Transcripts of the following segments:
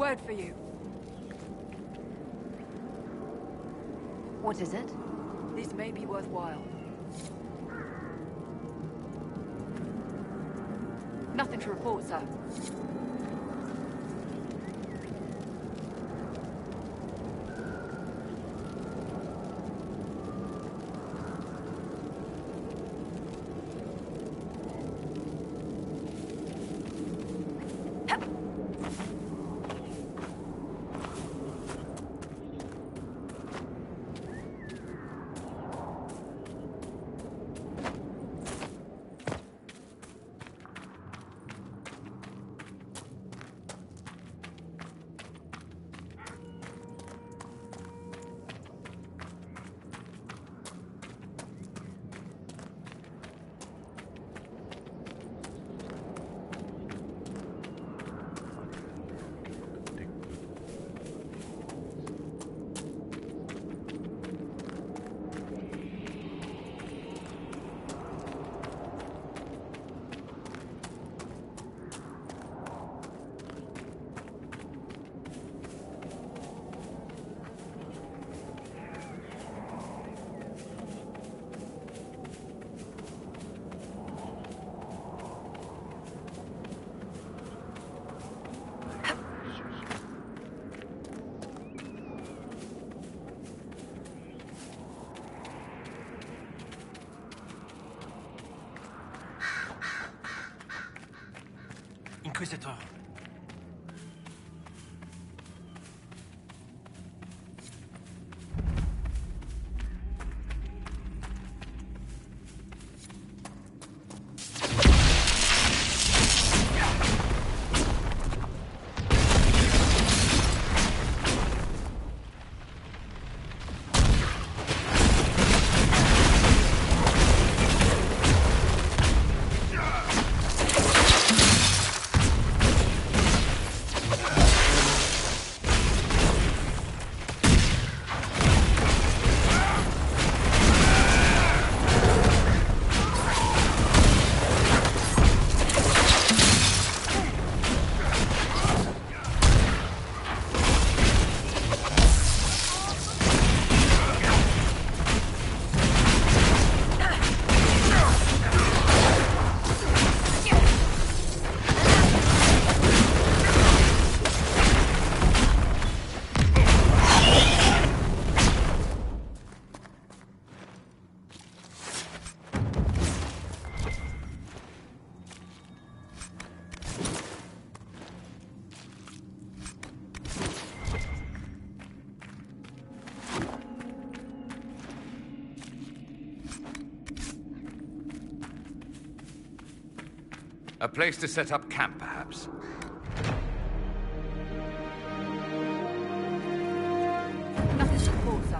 word for you. What is it? This may be worthwhile. Nothing to report, sir. Inquisitor. A place to set up camp, perhaps. Nothing to report, sir.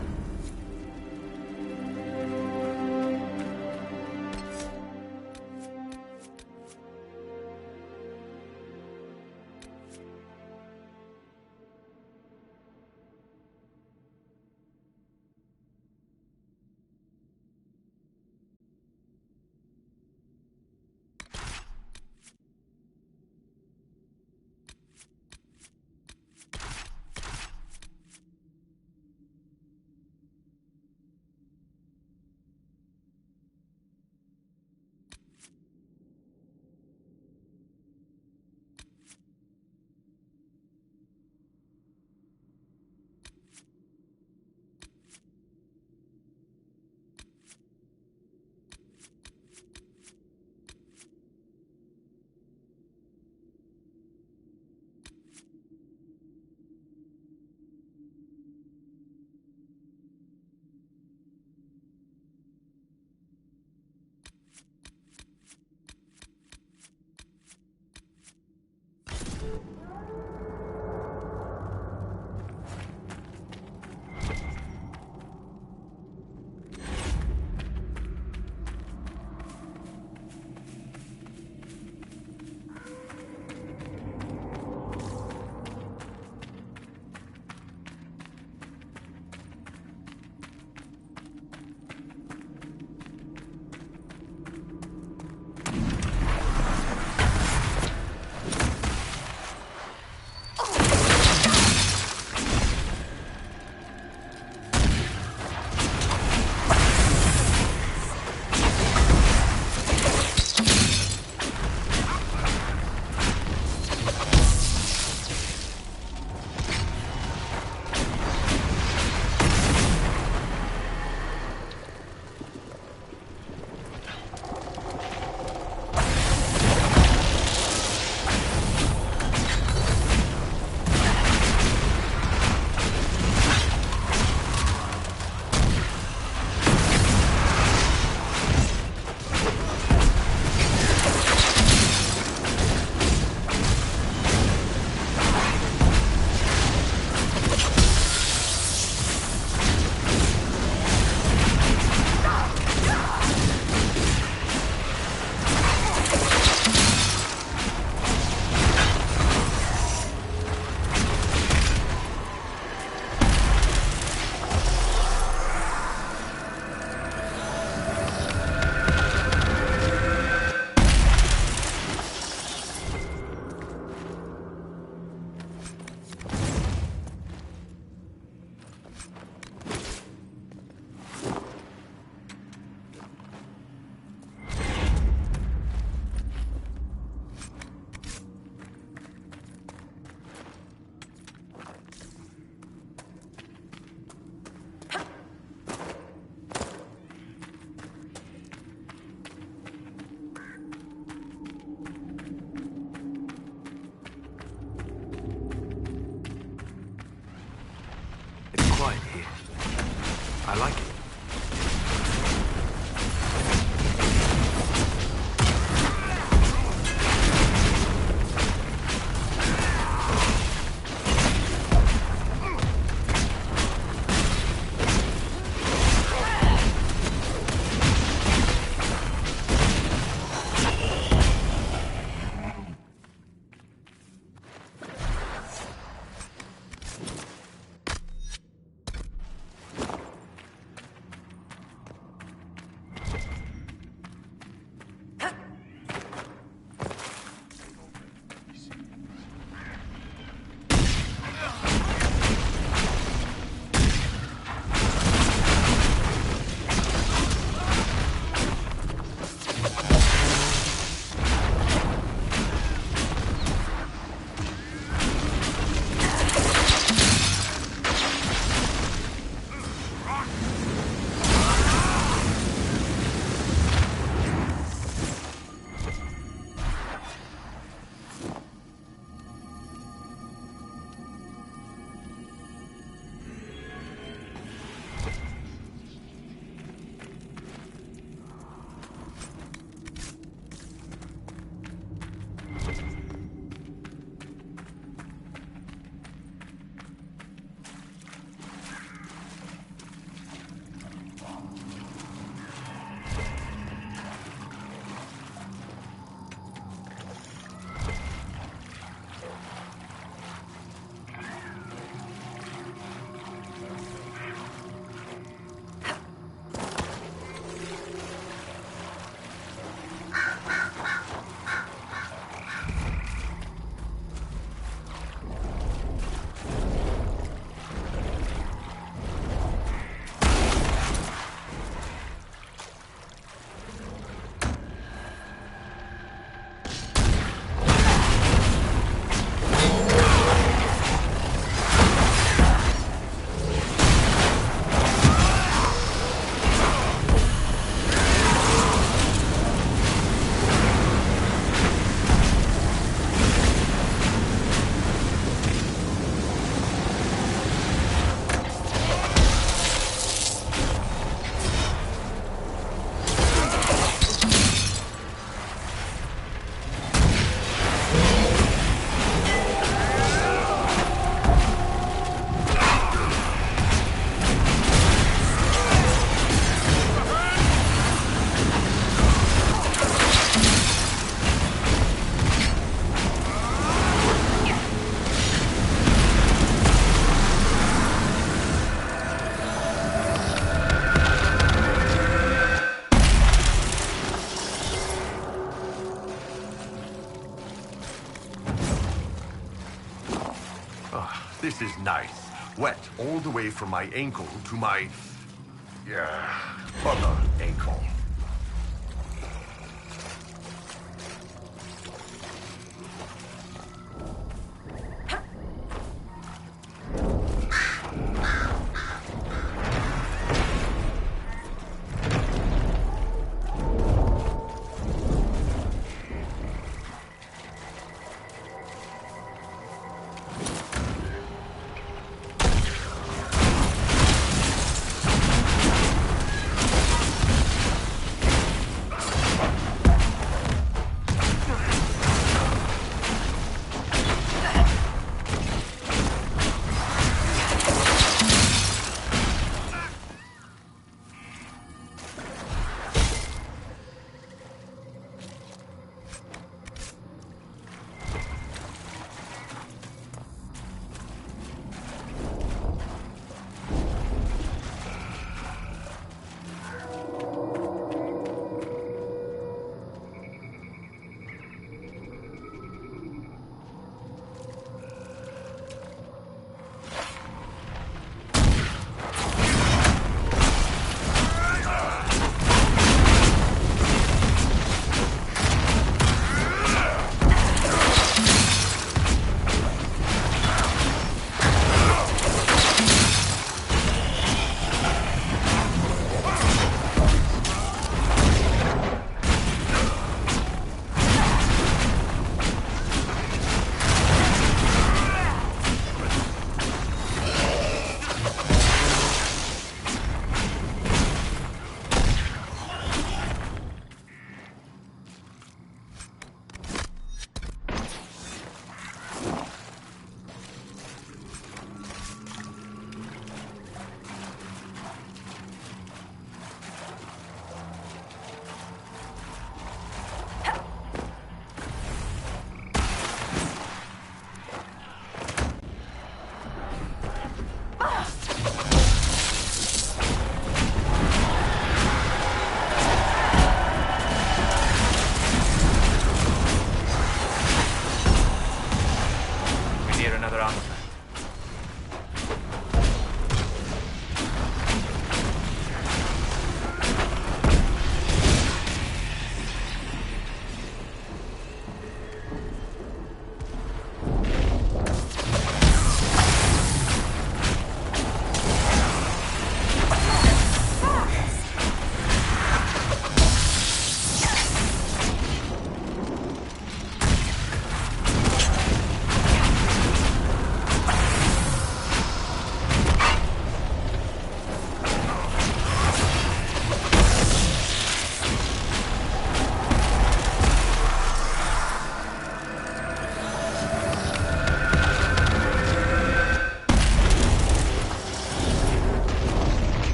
quiet here. I like it. This is nice. Wet all the way from my ankle to my... other ankle.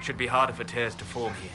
Should be harder for tears to form here.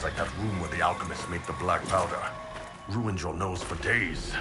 Like that room where the alchemists make the black powder. Ruined your nose for days.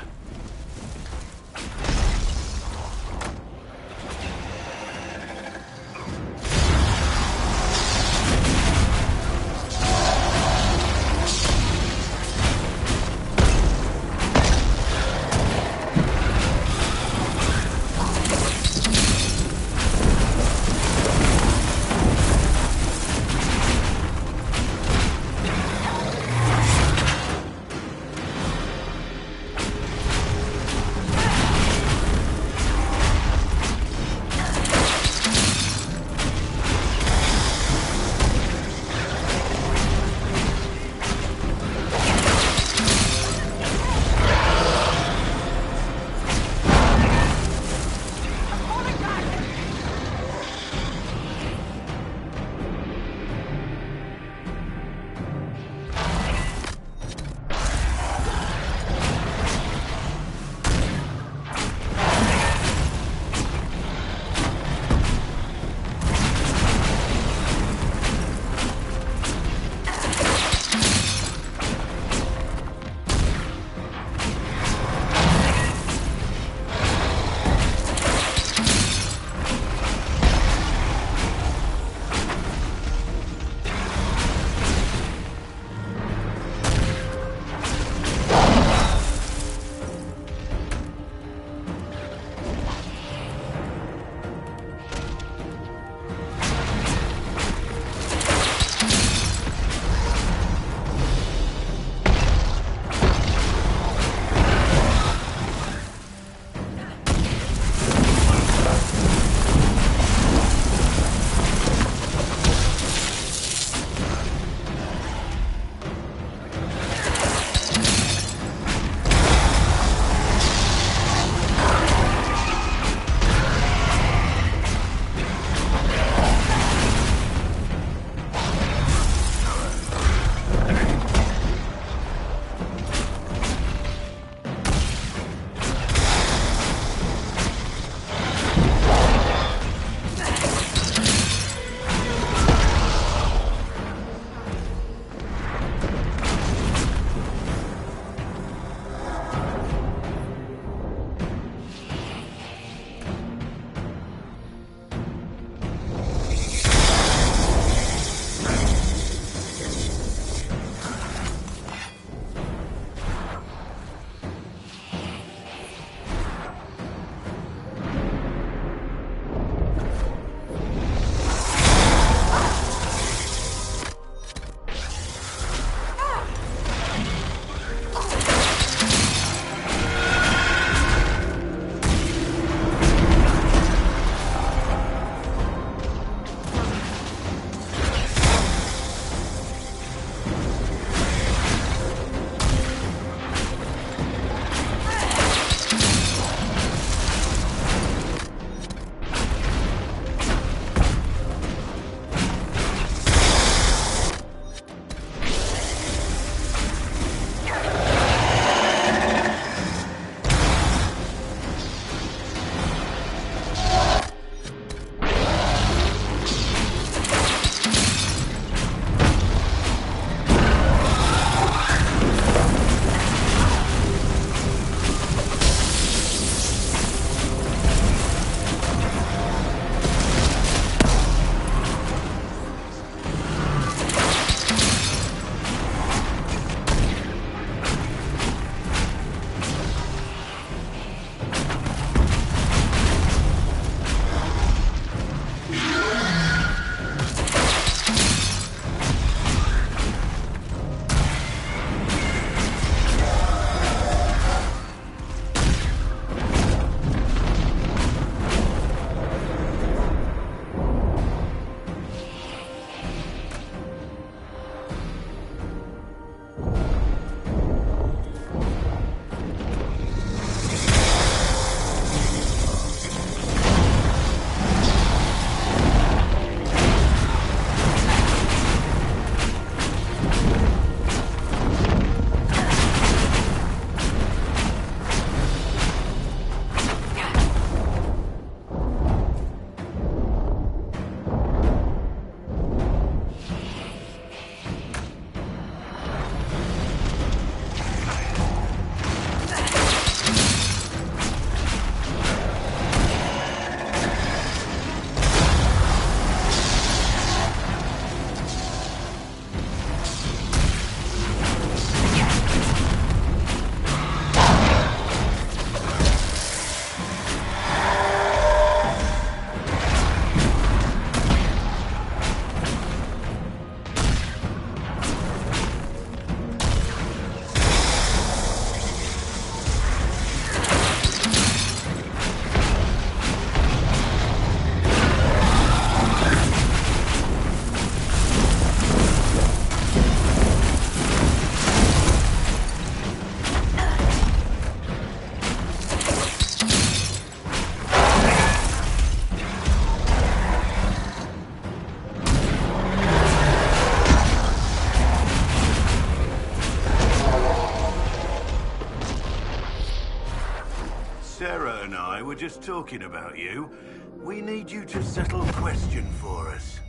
were just talking about you. We need you to settle a question for us.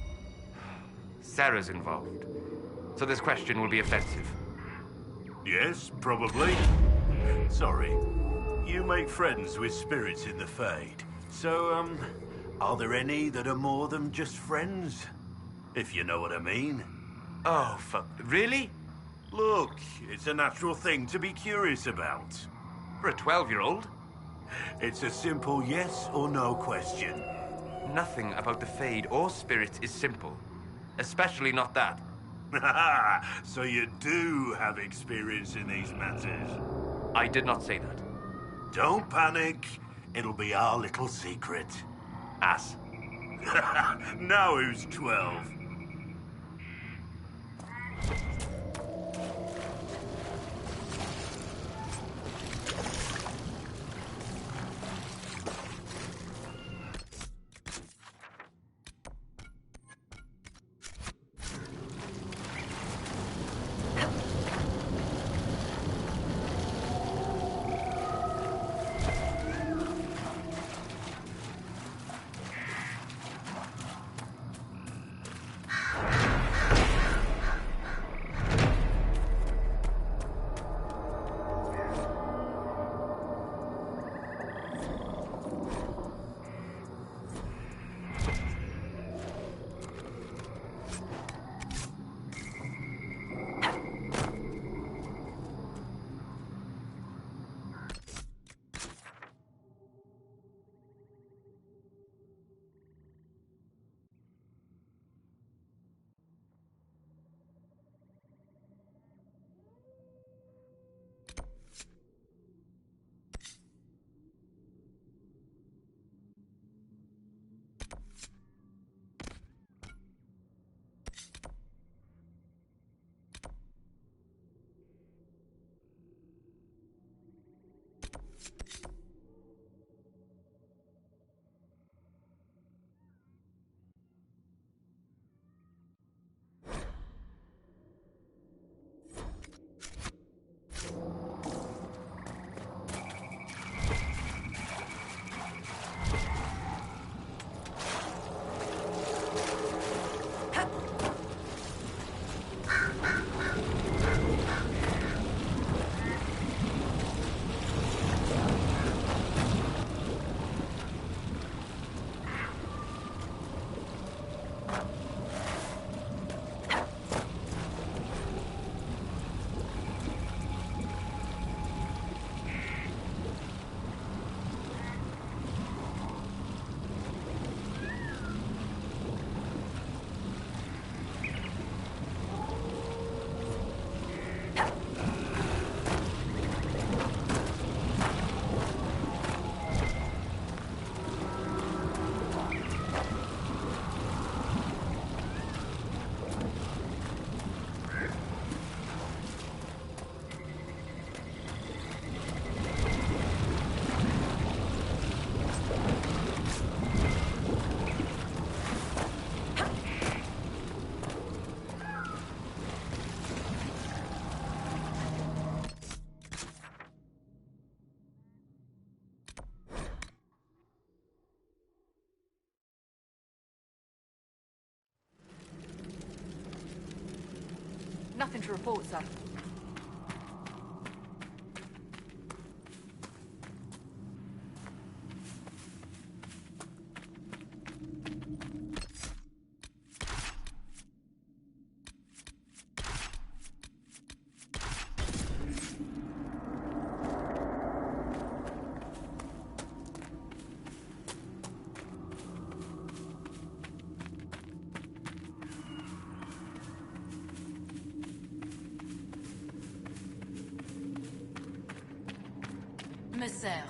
Sarah's involved, so this question will be offensive. Yes, probably. Sorry. You make friends with spirits in the Fade. So, are there any that are more than just friends? If you know what I mean. Oh, really? Look, it's a natural thing to be curious about. For a 12-year-old? It's a simple yes or no question. Nothing about the Fade or spirits is simple. Especially not that. So you do have experience in these matters. I did not say that. Don't panic. It'll be our little secret. Ass. Now who's 12? Nothing to report, sir. Me sers.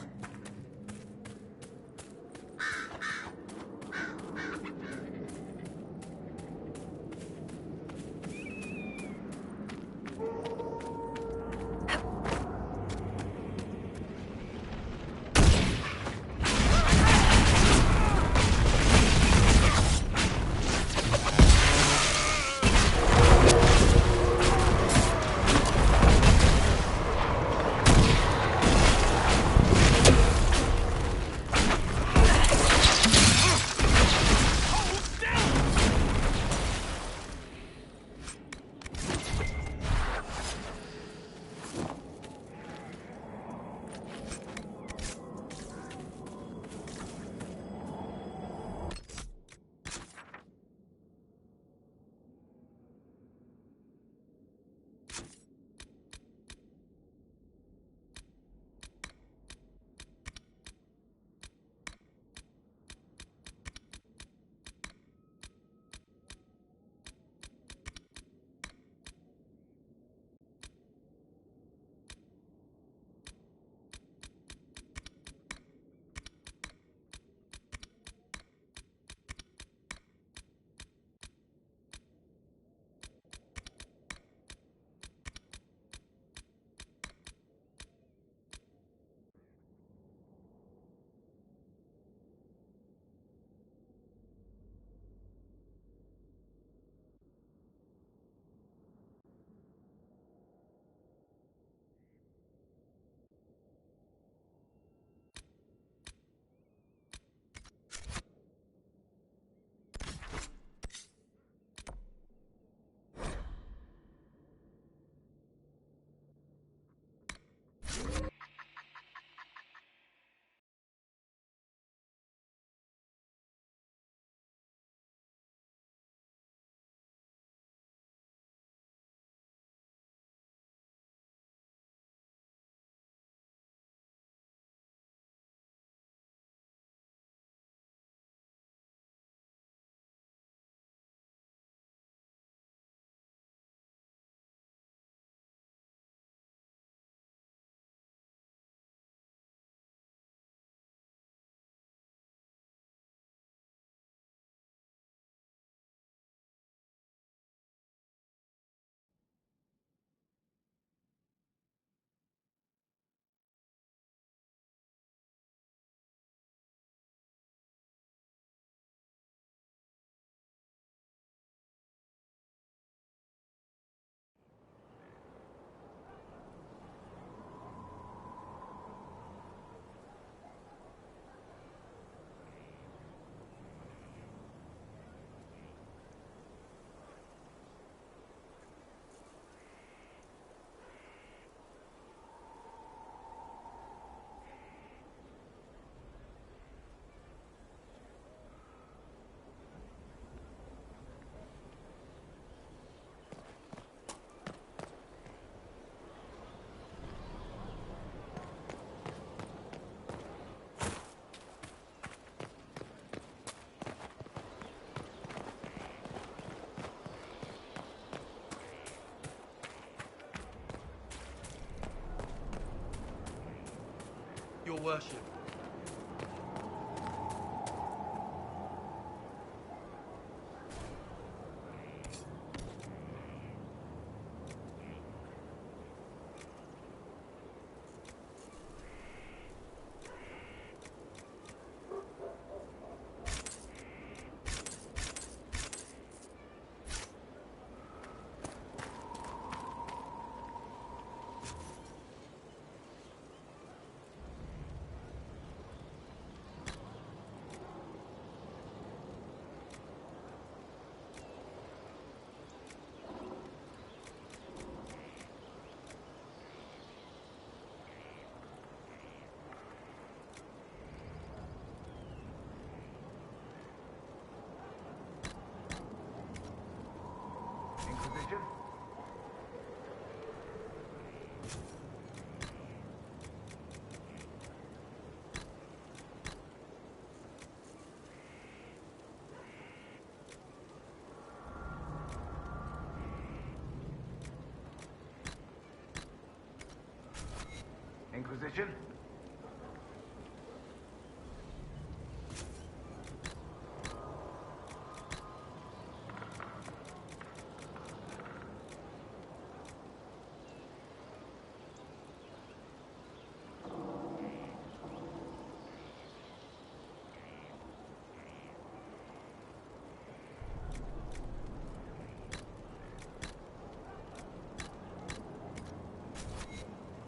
Your worship. Inquisition? Inquisition?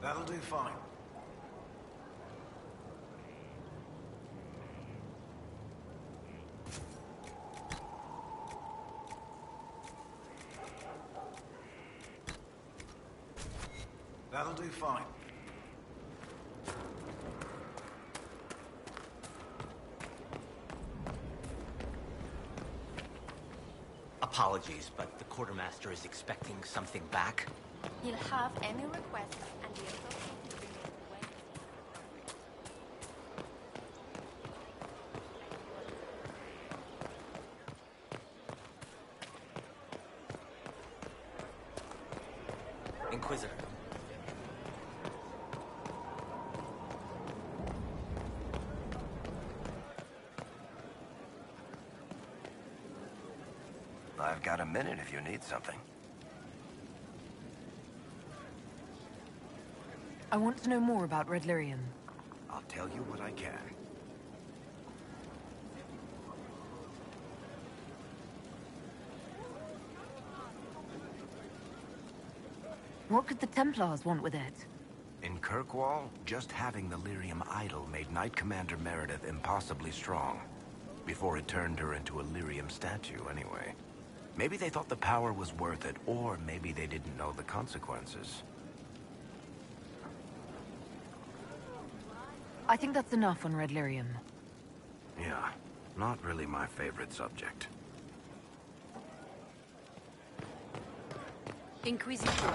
That'll do fine. That'll do fine. Apologies, but the quartermaster is expecting something back. He'll have any requests and the associated to be made away. Inquisitor. I've got a minute if you need something. I want to know more about Red Lyrium. I'll tell you what I can. What could the Templars want with it? In Kirkwall, just having the Lyrium idol made Knight Commander Meredith impossibly strong. Before it turned her into a Lyrium statue, anyway. Maybe they thought the power was worth it, or maybe they didn't know the consequences. I think that's enough on Red Lyrium. Yeah, not really my favorite subject. Inquisition.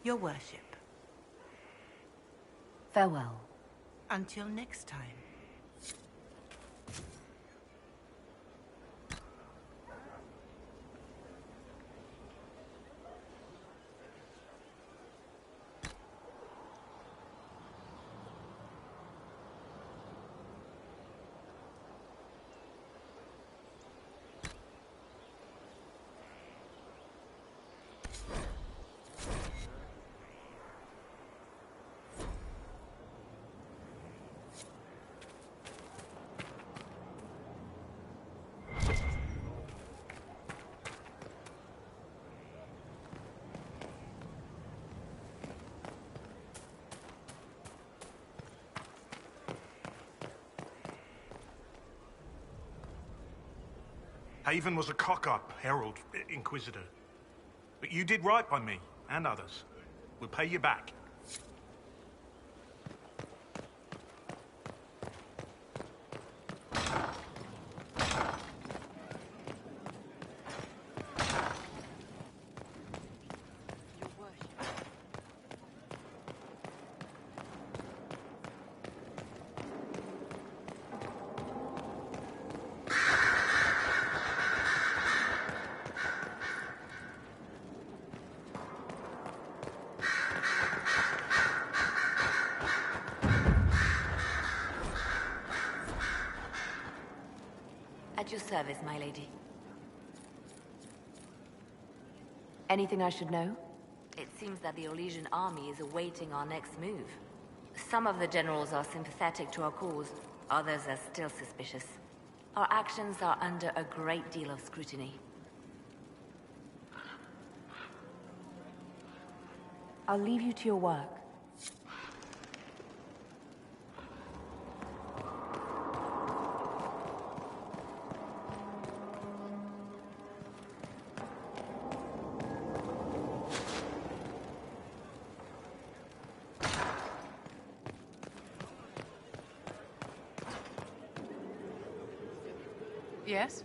Your worship. Farewell. Until next time. Haven was a cock-up, Herald, Inquisitor. But you did right by me, and others. We'll pay you back. your service, my lady. Anything I should know? It seems that the Orlesian army is awaiting our next move. Some of the generals are sympathetic to our cause, others are still suspicious. Our actions are under a great deal of scrutiny. I'll leave you to your work. Yes?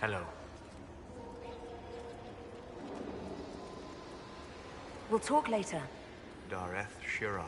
Hello. We'll talk later. Dareth Shira.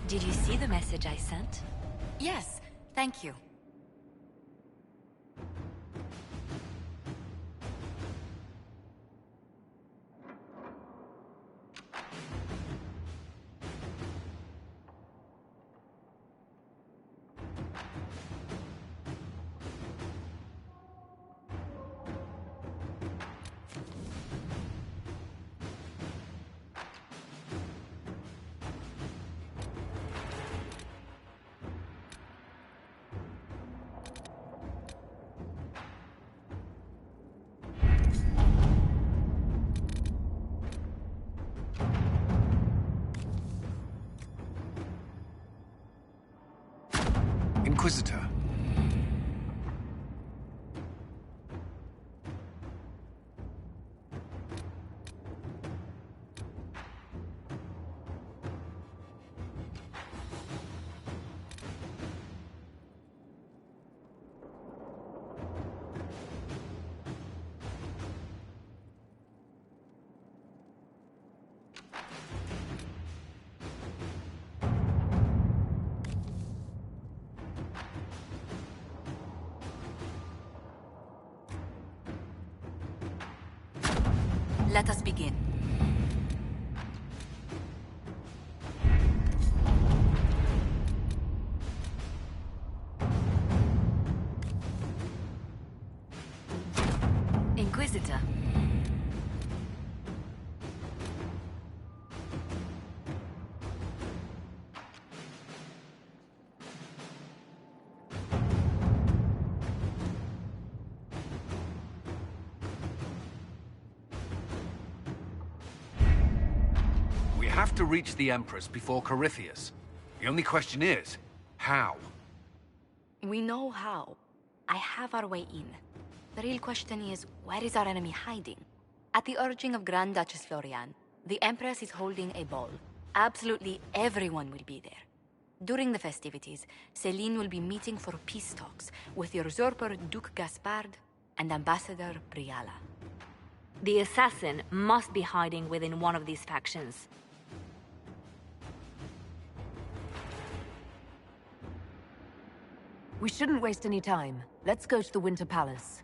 Did you see the message I sent? Yes, thank you. Inquisitor. Let us begin. Inquisitor. We have to reach the Empress before Corypheus. The only question is, how? We know how. I have our way in. The real question is, where is our enemy hiding? At the urging of Grand Duchess Florian, the Empress is holding a ball. Absolutely everyone will be there. During the festivities, Celine will be meeting for peace talks with the usurper Duke Gaspard and Ambassador Briala. The assassin must be hiding within one of these factions. We shouldn't waste any time. Let's go to the Winter Palace.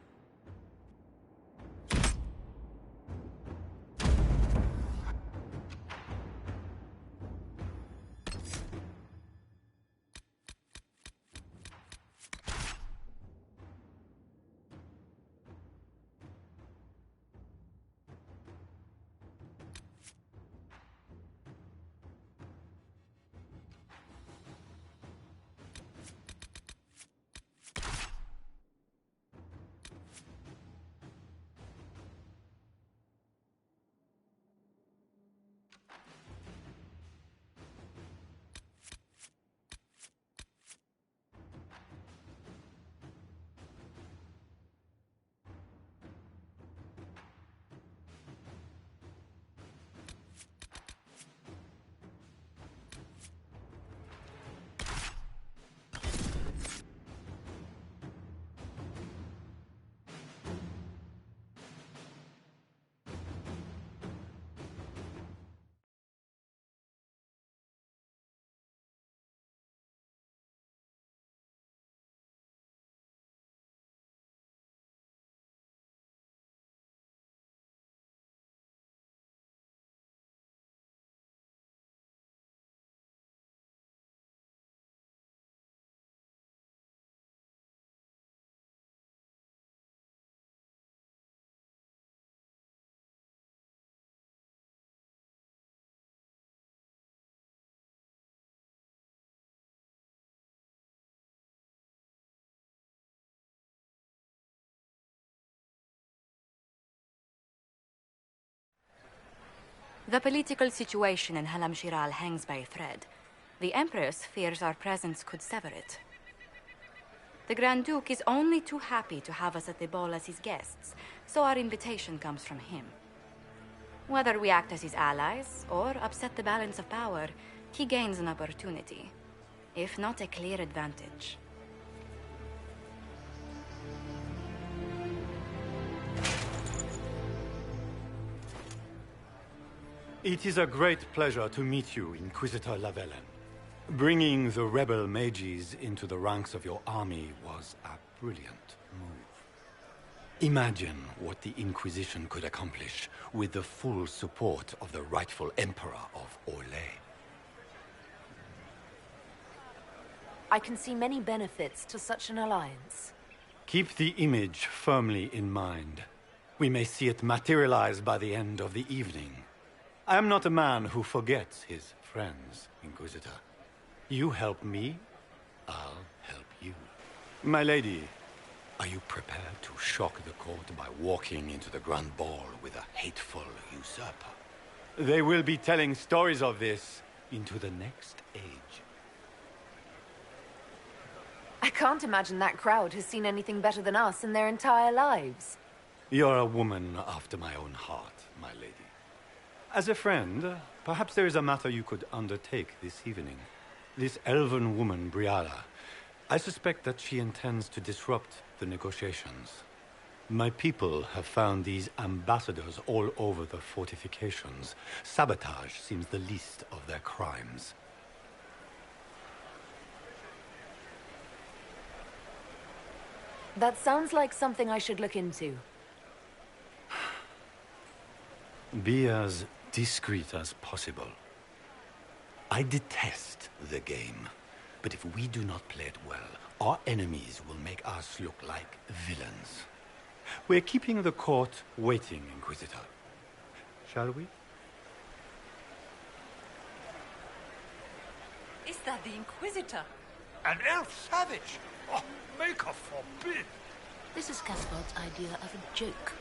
The political situation in Halam Shiral hangs by a thread. The Empress fears our presence could sever it. The Grand Duke is only too happy to have us at the ball as his guests, so our invitation comes from him. Whether we act as his allies or upset the balance of power, he gains an opportunity, if not a clear advantage. It is a great pleasure to meet you, Inquisitor Lavellen. Bringing the rebel mages into the ranks of your army was a brilliant move. Imagine what the Inquisition could accomplish with the full support of the rightful Emperor of Orlais. I can see many benefits to such an alliance. Keep the image firmly in mind. We may see it materialize by the end of the evening. I am not a man who forgets his friends, Inquisitor. You help me, I'll help you. My lady, are you prepared to shock the court by walking into the Grand Ball with a hateful usurper? They will be telling stories of this into the next age. I can't imagine that crowd has seen anything better than us in their entire lives. You're a woman after my own heart, my lady. As a friend, perhaps there is a matter you could undertake this evening. This elven woman, Briala, I suspect that she intends to disrupt the negotiations. My people have found these ambassadors all over the fortifications. Sabotage seems the least of their crimes. That sounds like something I should look into. Be as discreet as possible. I detest the game, but if we do not play it well, our enemies will make us look like villains. We're keeping the court waiting, Inquisitor. Shall we? Is that the Inquisitor? An elf savage! Oh, Maker forbid! This is Caspard's idea of a joke.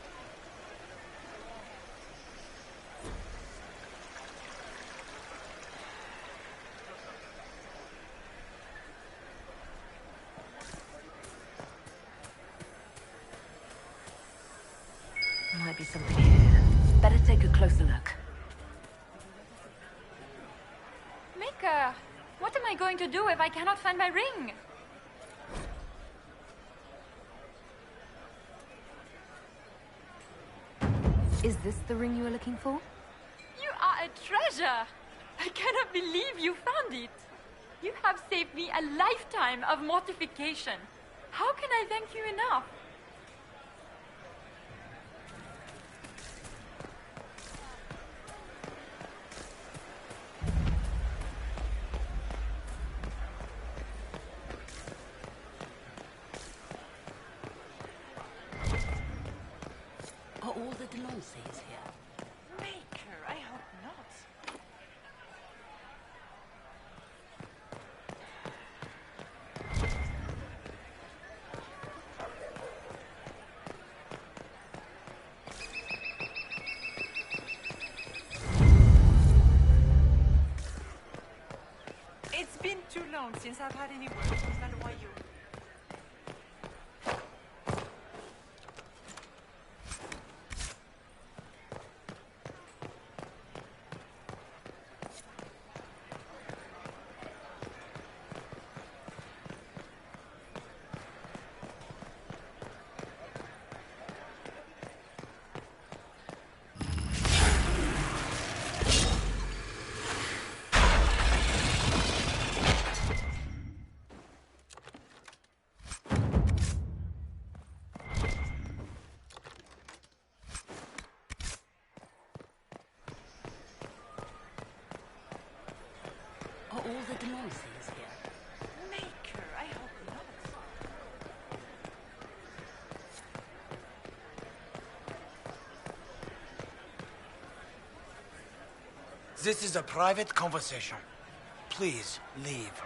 Might be something here. Better take a closer look. Maker, what am I going to do if I cannot find my ring? Is this the ring you were looking for? You are a treasure! I cannot believe you found it! You have saved me a lifetime of mortification. How can I thank you enough? Are all the Delonces here? Maker, I hope not. It's been too long since I've had any words with Valois. Are all the Delonces here? Maker, I hope not. This is a private conversation. Please, leave.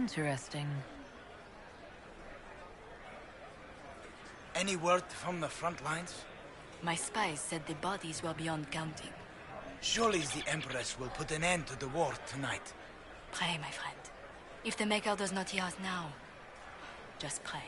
Interesting. Any word from the front lines? My spies said the bodies were beyond counting. Surely the Empress will put an end to the war tonight. Pray, my friend. If the Maker does not hear us now, just pray.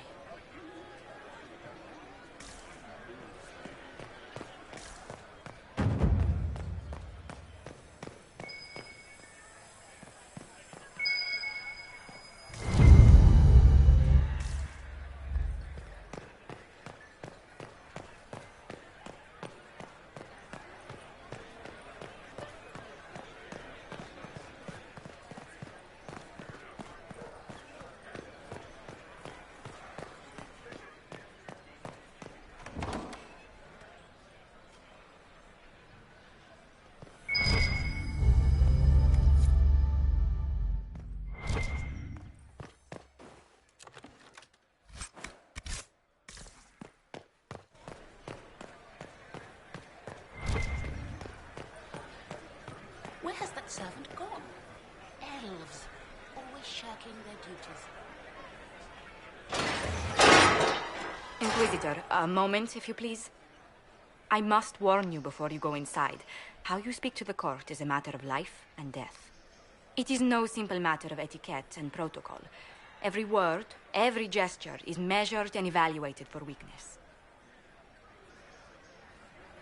Where has that servant gone? Elves, always shirking their duties. Inquisitor, a moment, if you please. I must warn you before you go inside. How you speak to the court is a matter of life and death. It is no simple matter of etiquette and protocol. Every word, every gesture is measured and evaluated for weakness.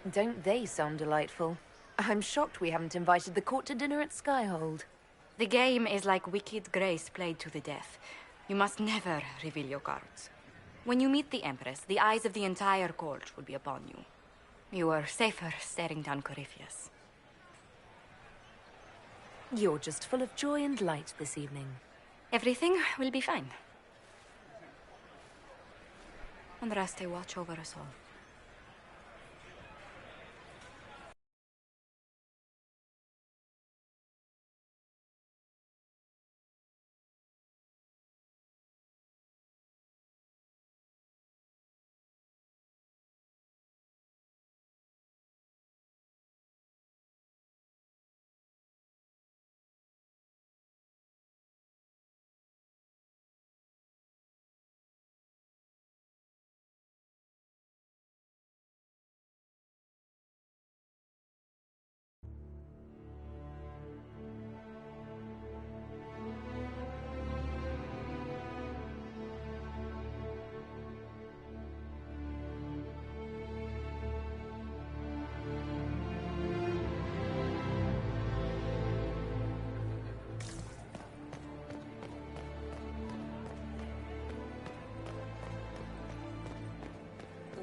Don't they sound delightful? I'm shocked we haven't invited the court to dinner at Skyhold. The game is like Wicked Grace played to the death. You must never reveal your cards. When you meet the Empress, the eyes of the entire court will be upon you. You are safer staring down Corypheus. You're just full of joy and light this evening. Everything will be fine. And Raste watch over us all.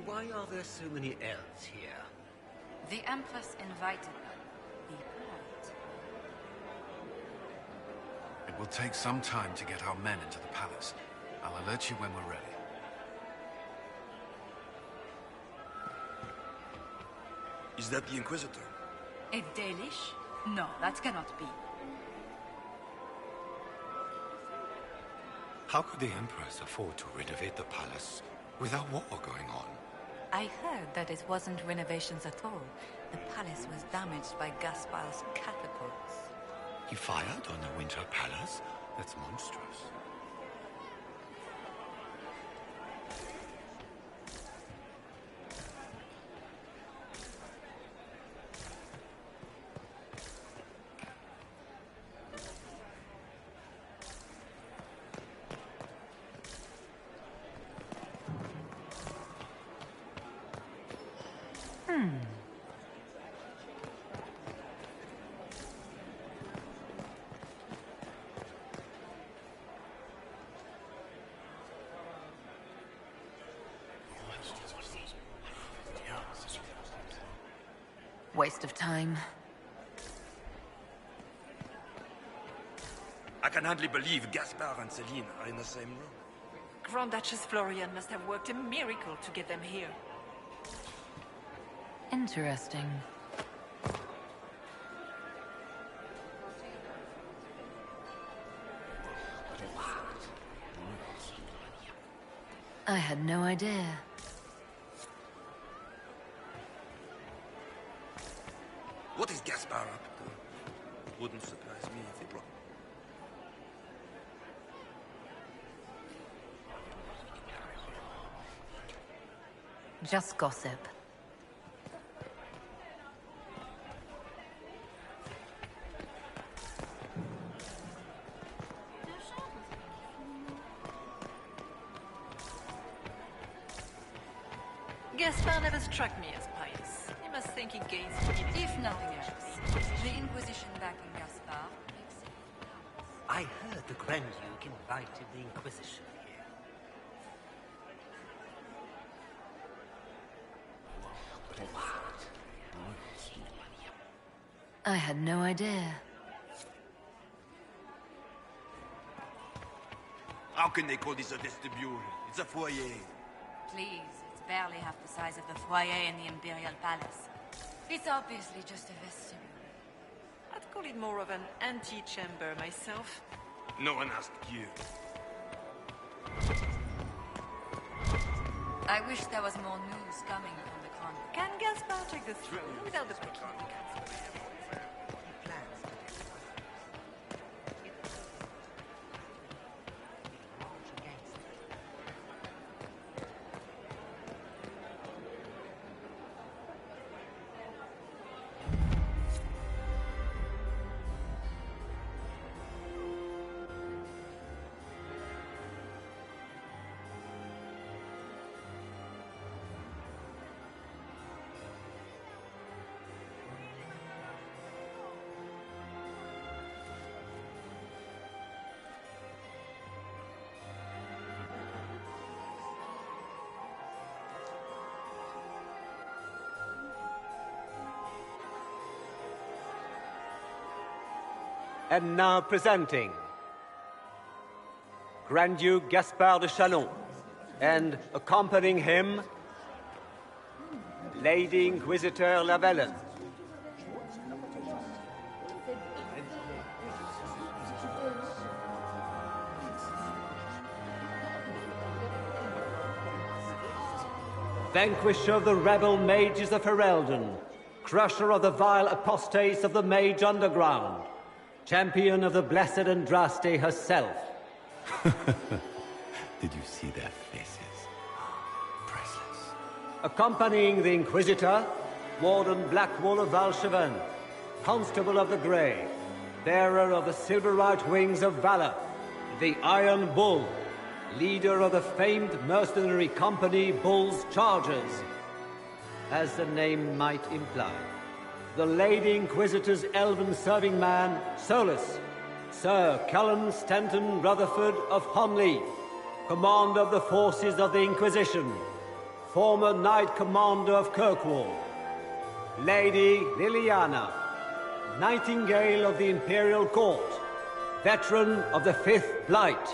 Why are there so many elves here? The Empress invited them. Be polite. It will take some time to get our men into the palace. I'll alert you when we're ready. Is that the Inquisitor? A Dalish? No, that cannot be. How could the Empress afford to renovate the palace without war going on? I heard that it wasn't renovations at all. The palace was damaged by Gaspar's catapults. He fired on the Winter Palace? That's monstrous. Waste of time. I can hardly believe Gaspar and Celine are in the same room. Grand Duchess Florian must have worked a miracle to get them here. Interesting. I had no idea. What is Gaspar up to? Wouldn't surprise me if it were. Just gossip. Gaspar never struck me as pious. He must think he gains immunity. If nothing else, the Inquisition backing Gaspar makes it. I heard the Grand Duke invited the Inquisition here. I had no idea. How can they call this a vestibule? It's a foyer. Please, it's barely half the size of the foyer in the Imperial Palace. It's obviously just a vestibule. I'd call it more of an antechamber myself. No one asked you. I wish there was more news coming from the convent. Can Gaspar take the throne without the Prince? And now presenting Grand Duke Gaspard de Chalon, and accompanying him, Lady Inquisitor Lavellen. Vanquisher of the rebel mages of Ferelden, crusher of the vile apostates of the Mage Underground, champion of the blessed Andraste herself. Did you see their faces? Priceless. Accompanying the Inquisitor, Warden Blackwall of Valcheven, Constable of the Grey, bearer of the Silverite Wings of Valor, the Iron Bull, leader of the famed mercenary company Bull's Chargers. As the name might imply, the Lady Inquisitor's elven serving man, Solus, Sir Cullen Stanton Rutherford of Honleaf, commander of the forces of the Inquisition, former Knight Commander of Kirkwall, Lady Liliana, Nightingale of the Imperial Court, veteran of the Fifth Blight,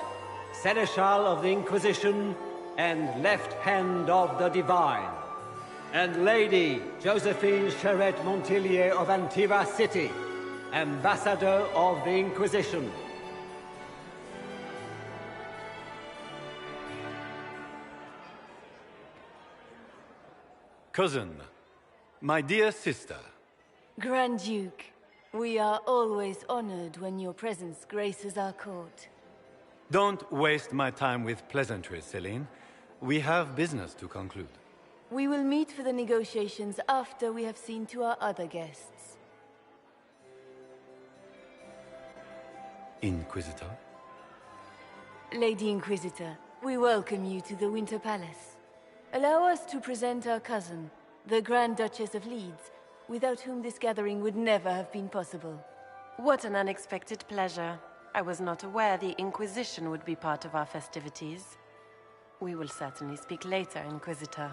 Seneschal of the Inquisition, and Left Hand of the Divine, and Lady Josephine Charette Montillier of Antiva City, Ambassador of the Inquisition. Cousin, my dear sister. Grand Duke, we are always honored when your presence graces our court. Don't waste my time with pleasantries, Celine. We have business to conclude. We will meet for the negotiations after we have seen to our other guests. Inquisitor? Lady Inquisitor, we welcome you to the Winter Palace. Allow us to present our cousin, the Grand Duchess of Leeds, without whom this gathering would never have been possible. What an unexpected pleasure. I was not aware the Inquisition would be part of our festivities. We will certainly speak later, Inquisitor.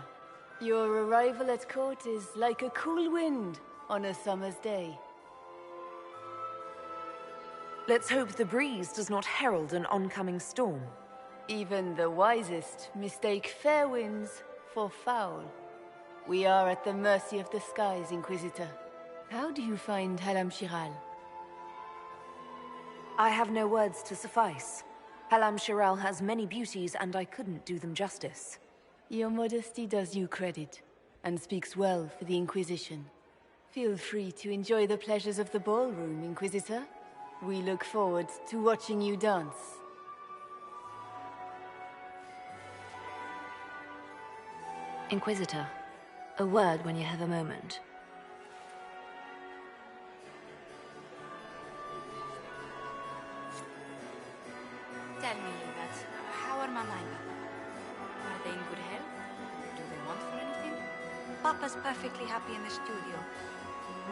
Your arrival at court is like a cool wind on a summer's day. Let's hope the breeze does not herald an oncoming storm. Even the wisest mistake fair winds for foul. We are at the mercy of the skies, Inquisitor. How do you find Halam Shiral? I have no words to suffice. Halam Shiral has many beauties, and I couldn't do them justice. Your modesty does you credit, and speaks well for the Inquisition. Feel free to enjoy the pleasures of the ballroom, Inquisitor. We look forward to watching you dance. Inquisitor, a word when you have a moment. Tell me, Yvette, how are Mama and Papa? Are they in good health? Do they want for anything? Papa's perfectly happy in the studio.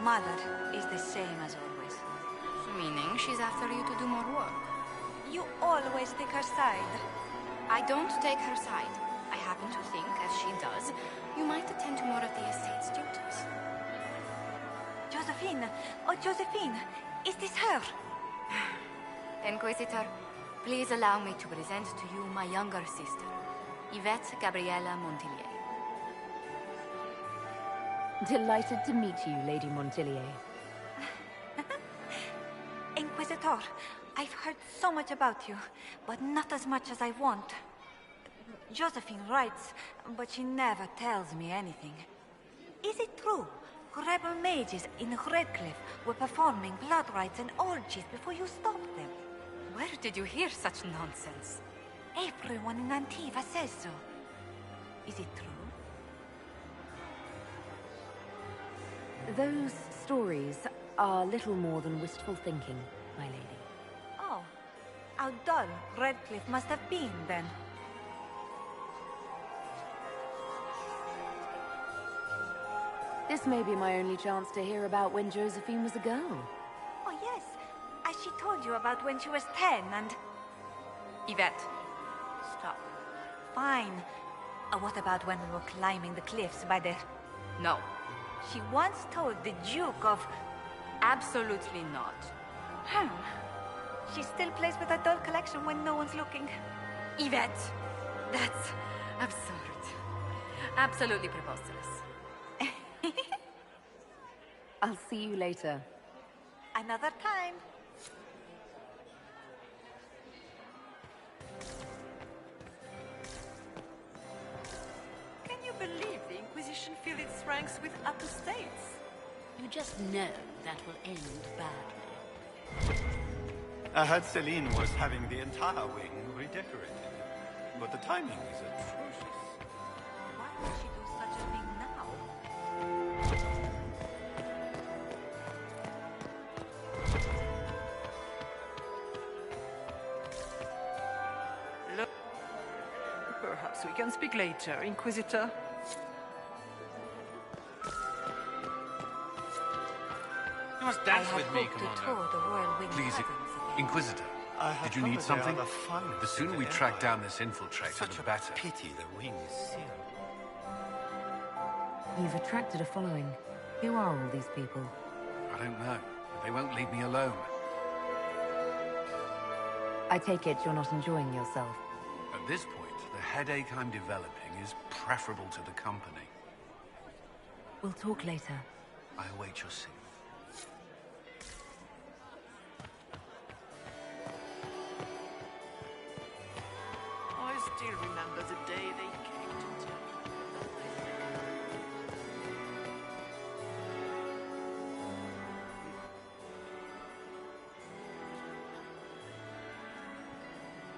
Mother is the same as always. Meaning she's after you to do more work. You always take her side. I don't take her side. I happen to think, as she does, you might attend to more of the estate's duties. Josephine! Oh, Josephine! Is this her? Inquisitor, please allow me to present to you my younger sister, Yvette Gabriella Montillier. Delighted to meet you, Lady Montillier. Inquisitor, I've heard so much about you, but not as much as I want. Josephine writes, but she never tells me anything. Is it true? Rebel mages in Redcliffe were performing blood rites and orgies before you stopped them. Where did you hear such nonsense? Everyone in Antiva says so. Is it true? Those stories are little more than wistful thinking, my lady. Oh, how dull Redcliffe must have been then. This may be my only chance to hear about when Josephine was a girl. Oh yes, as she told you about when she was 10 and... Yvette, stop. Fine. What about when we were climbing the cliffs by the... No. She once told the Duke of... Absolutely not. She still plays with her doll collection when no one's looking. Yvette, that's absurd. Absolutely preposterous. I'll see you later. Another time. Can you believe the Inquisition fill its ranks with apostates? You just know that will end badly. I heard Celine was having the entire wing redecorated, but the timing is atrocious. Why would she do such a thing now? Look. Perhaps we can speak later, Inquisitor. You must dance with me, Commander. Please, Inquisitor, did you need something? The sooner we track down this infiltrator, the better. Pity the wing is sealed. You've attracted a following. Who are all these people? I don't know, but they won't leave me alone. I take it you're not enjoying yourself. At this point, the headache I'm developing is preferable to the company. We'll talk later. I await your signal. I still remember the day they came to town.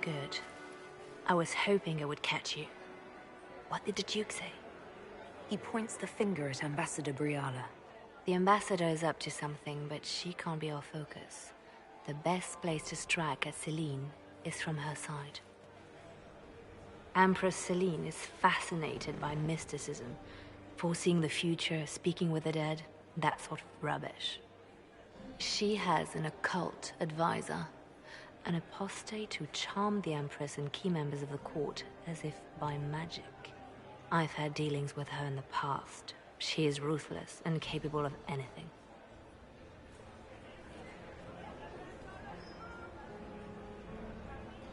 Good. I was hoping it would catch you. What did the Duke say? He points the finger at Ambassador Briala. The Ambassador is up to something, but she can't be our focus. The best place to strike at Celine is from her side. Empress Celine is fascinated by mysticism, foreseeing the future, speaking with the dead, that sort of rubbish. She has an occult advisor, an apostate who charmed the Empress and key members of the court as if by magic. I've had dealings with her in the past. She is ruthless and capable of anything.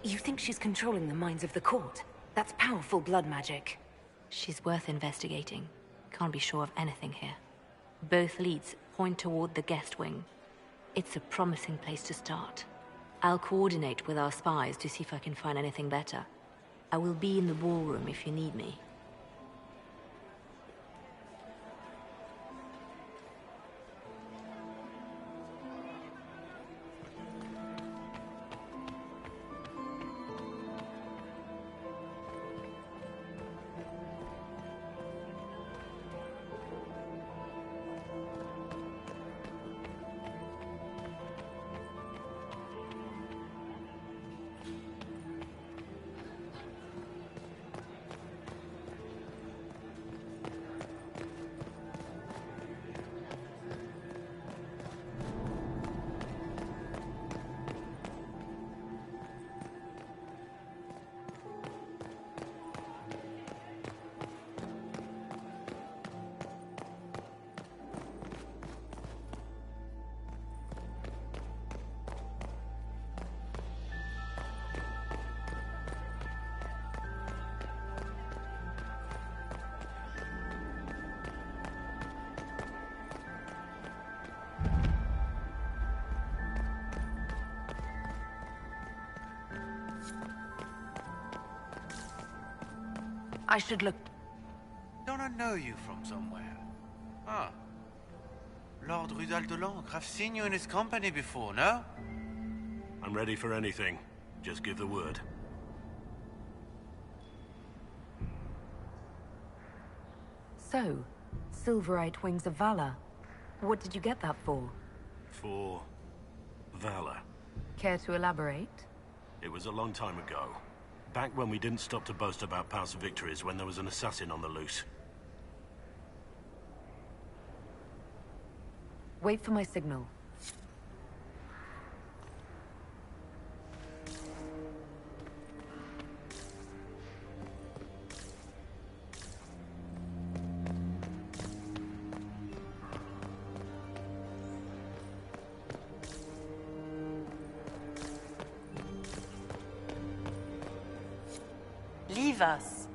You think she's controlling the minds of the court? That's powerful blood magic. She's worth investigating. Can't be sure of anything here. Both leads point toward the guest wing. It's a promising place to start. I'll coordinate with our spies to see if I can find anything better. I will be in the ballroom if you need me. I should look... Don't I know you from somewhere? Ah. Lord Rudal de Lancre. I've seen you in his company before, no? I'm ready for anything. Just give the word. So, Silverite Wings of Valor. What did you get that for? For... valor. Care to elaborate? It was a long time ago. Back when we didn't stop to boast about past victories when there was an assassin on the loose. Wait for my signal. Leave us.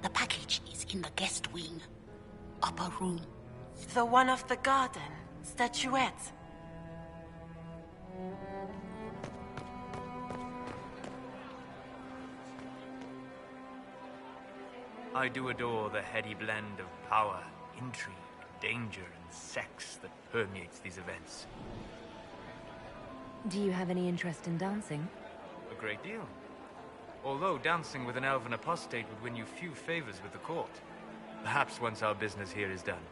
The package is in the guest wing. Upper room. The one of the garden. Statuette. I do adore the heady blend of power, intrigue, danger, and sex that permeates these events. Do you have any interest in dancing? A great deal. Although dancing with an elven apostate would win you few favors with the court. Perhaps once our business here is done.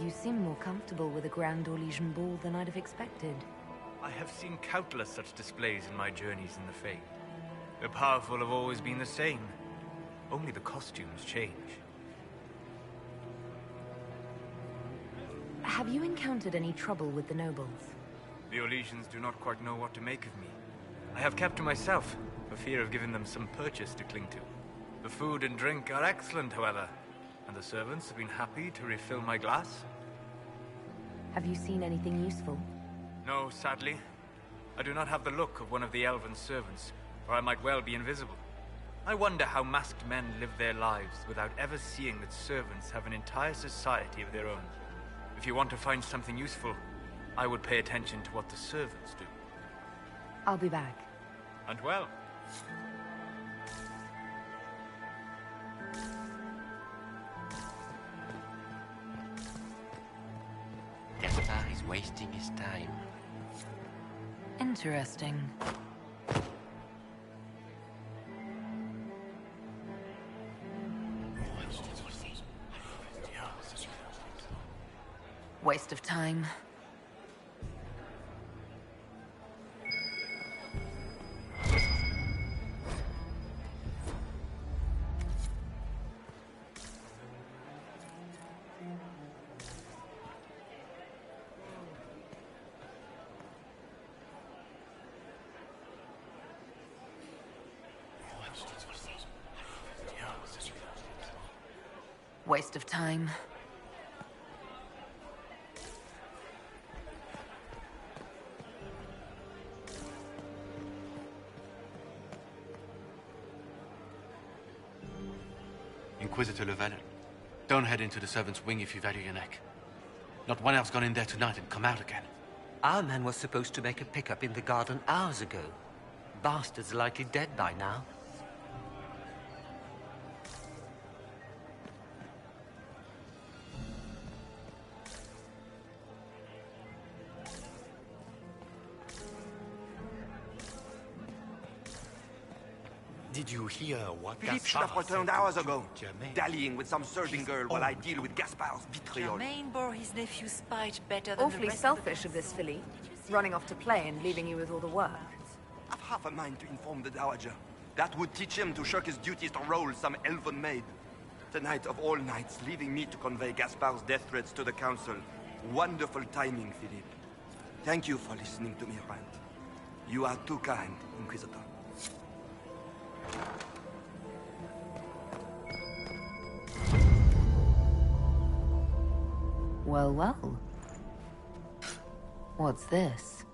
You seem more comfortable with a Grand Orlesian ball than I'd have expected. I have seen countless such displays in my journeys in the Fae. The powerful have always been the same. Only the costumes change. Have you encountered any trouble with the nobles? The Orlesians do not quite know what to make of me. I have kept to myself, for fear of giving them some purchase to cling to. The food and drink are excellent, however, and the servants have been happy to refill my glass. Have you seen anything useful? No, sadly. I do not have the look of one of the elven servants, or I might well be invisible. I wonder how masked men live their lives without ever seeing that servants have an entire society of their own. If you want to find something useful, I would pay attention to what the servants do. I'll be back. And well. Gaspar is wasting his time. Interesting. Waste of time. Waste of time. Inquisitor Llewellyn, don't head into the servant's wing if you value your neck. Not one elf's gone in there tonight and come out again. Our man was supposed to make a pickup in the garden hours ago. Bastard's likely dead by now. Did you hear what Philippe should Gaspar have returned said hours to ago, Germaine? dallying with some serving girl while I deal with Gaspar's vitriol. Germaine bore his nephew's spite better than Awfully the rest selfish of this filly, running off to play and leaving you with all the work. I've half a mind to inform the Dowager. That would teach him to shirk his duties to roll some elven maid. Tonight of all nights, leaving me to convey Gaspar's death threats to the Council. Wonderful timing, Philippe. Thank you for listening to me rant. You are too kind, Inquisitor. Well, well. What's this?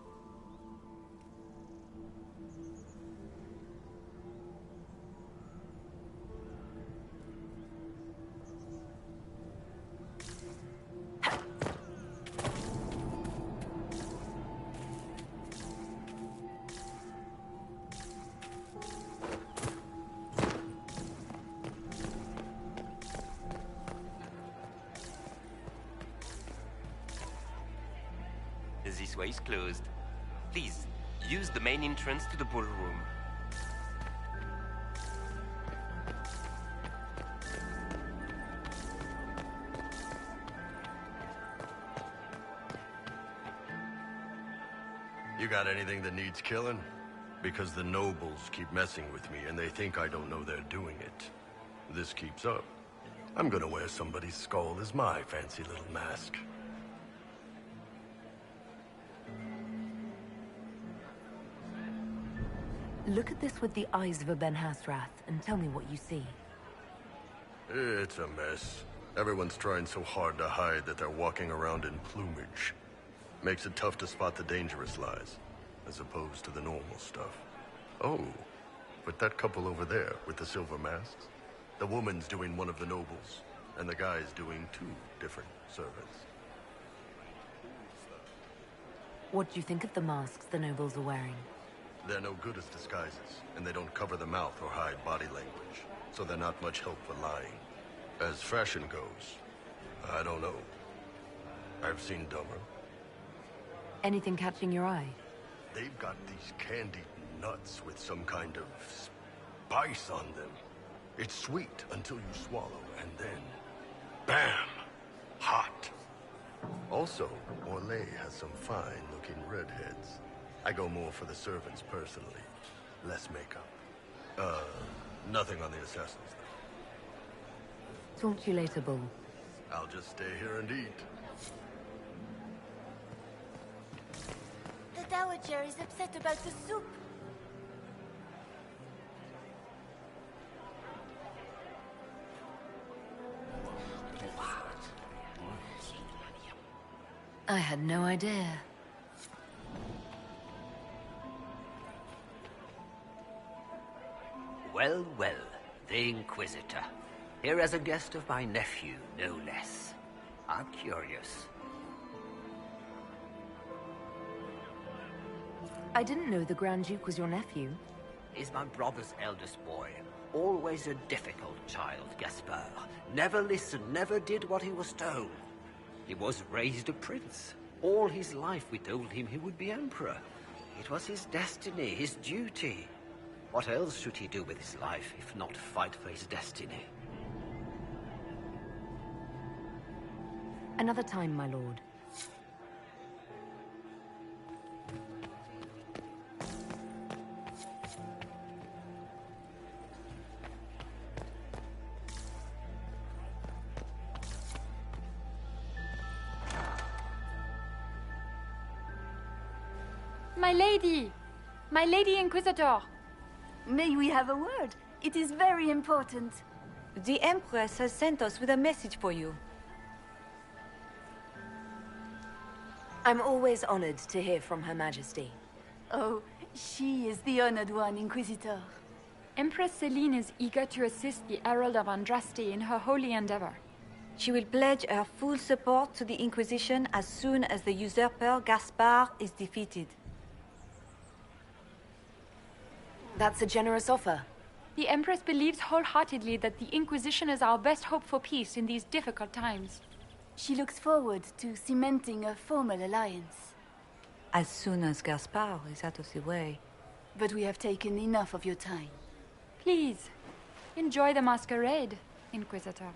This way is closed. Please, use the main entrance to the ballroom. You got anything that needs killing? Because the nobles keep messing with me, and they think I don't know they're doing it. This keeps up, I'm gonna wear somebody's skull as my fancy little mask. Look at this with the eyes of a Ben Hasrath, and tell me what you see. It's a mess. Everyone's trying so hard to hide that they're walking around in plumage. Makes it tough to spot the dangerous lies, as opposed to the normal stuff. Oh, but that couple over there with the silver masks? The woman's doing one of the nobles, and the guy's doing two different servants. What do you think of the masks the nobles are wearing? They're no good as disguises, and they don't cover the mouth or hide body language, so they're not much help for lying. As fashion goes, I don't know. I've seen dumber. Anything catching your eye? They've got these candied nuts with some kind of spice on them. It's sweet until you swallow, and then, bam! Hot. Also, Orlais has some fine-looking redheads. I go more for the servants personally. Less makeup. Nothing on the assassins, though. Talk to you later, Bull. I'll just stay here and eat. The Dowager is upset about the soup. I had no idea. Well, well, the Inquisitor. Here as a guest of my nephew, no less. I'm curious. I didn't know the Grand Duke was your nephew. He's my brother's eldest boy. Always a difficult child, Gaspard. Never listened, never did what he was told. He was raised a prince. All his life we told him he would be emperor. It was his destiny, his duty. What else should he do with his life, if not fight for his destiny? Another time, my lord. My lady! My lady Inquisitor! May we have a word? It is very important. The Empress has sent us with a message for you. I'm always honored to hear from Her Majesty. Oh, she is the honored one, Inquisitor. Empress Celine is eager to assist the Herald of Andraste in her holy endeavor. She will pledge her full support to the Inquisition as soon as the usurper Gaspard is defeated. That's a generous offer. The Empress believes wholeheartedly that the Inquisition is our best hope for peace in these difficult times. She looks forward to cementing a formal alliance. As soon as Gaspard is out of the way. But we have taken enough of your time. Please, enjoy the masquerade, Inquisitor.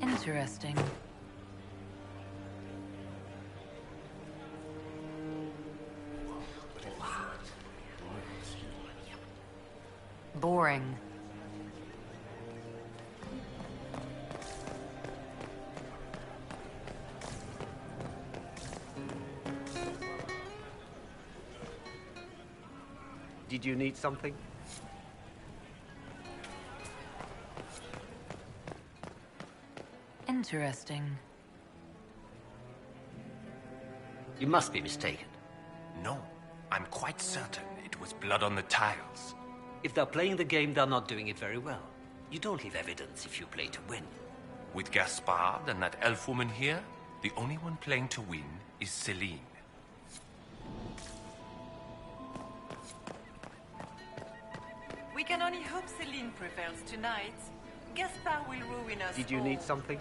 Interesting. Boring. Did you need something? Interesting. You must be mistaken. No, I'm quite certain it was blood on the tiles. If they're playing the game, they're not doing it very well. You don't leave evidence if you play to win. With Gaspard and that elf woman here, the only one playing to win is Celine. We can only hope Celine prevails tonight. Gaspard will ruin us Did you need something?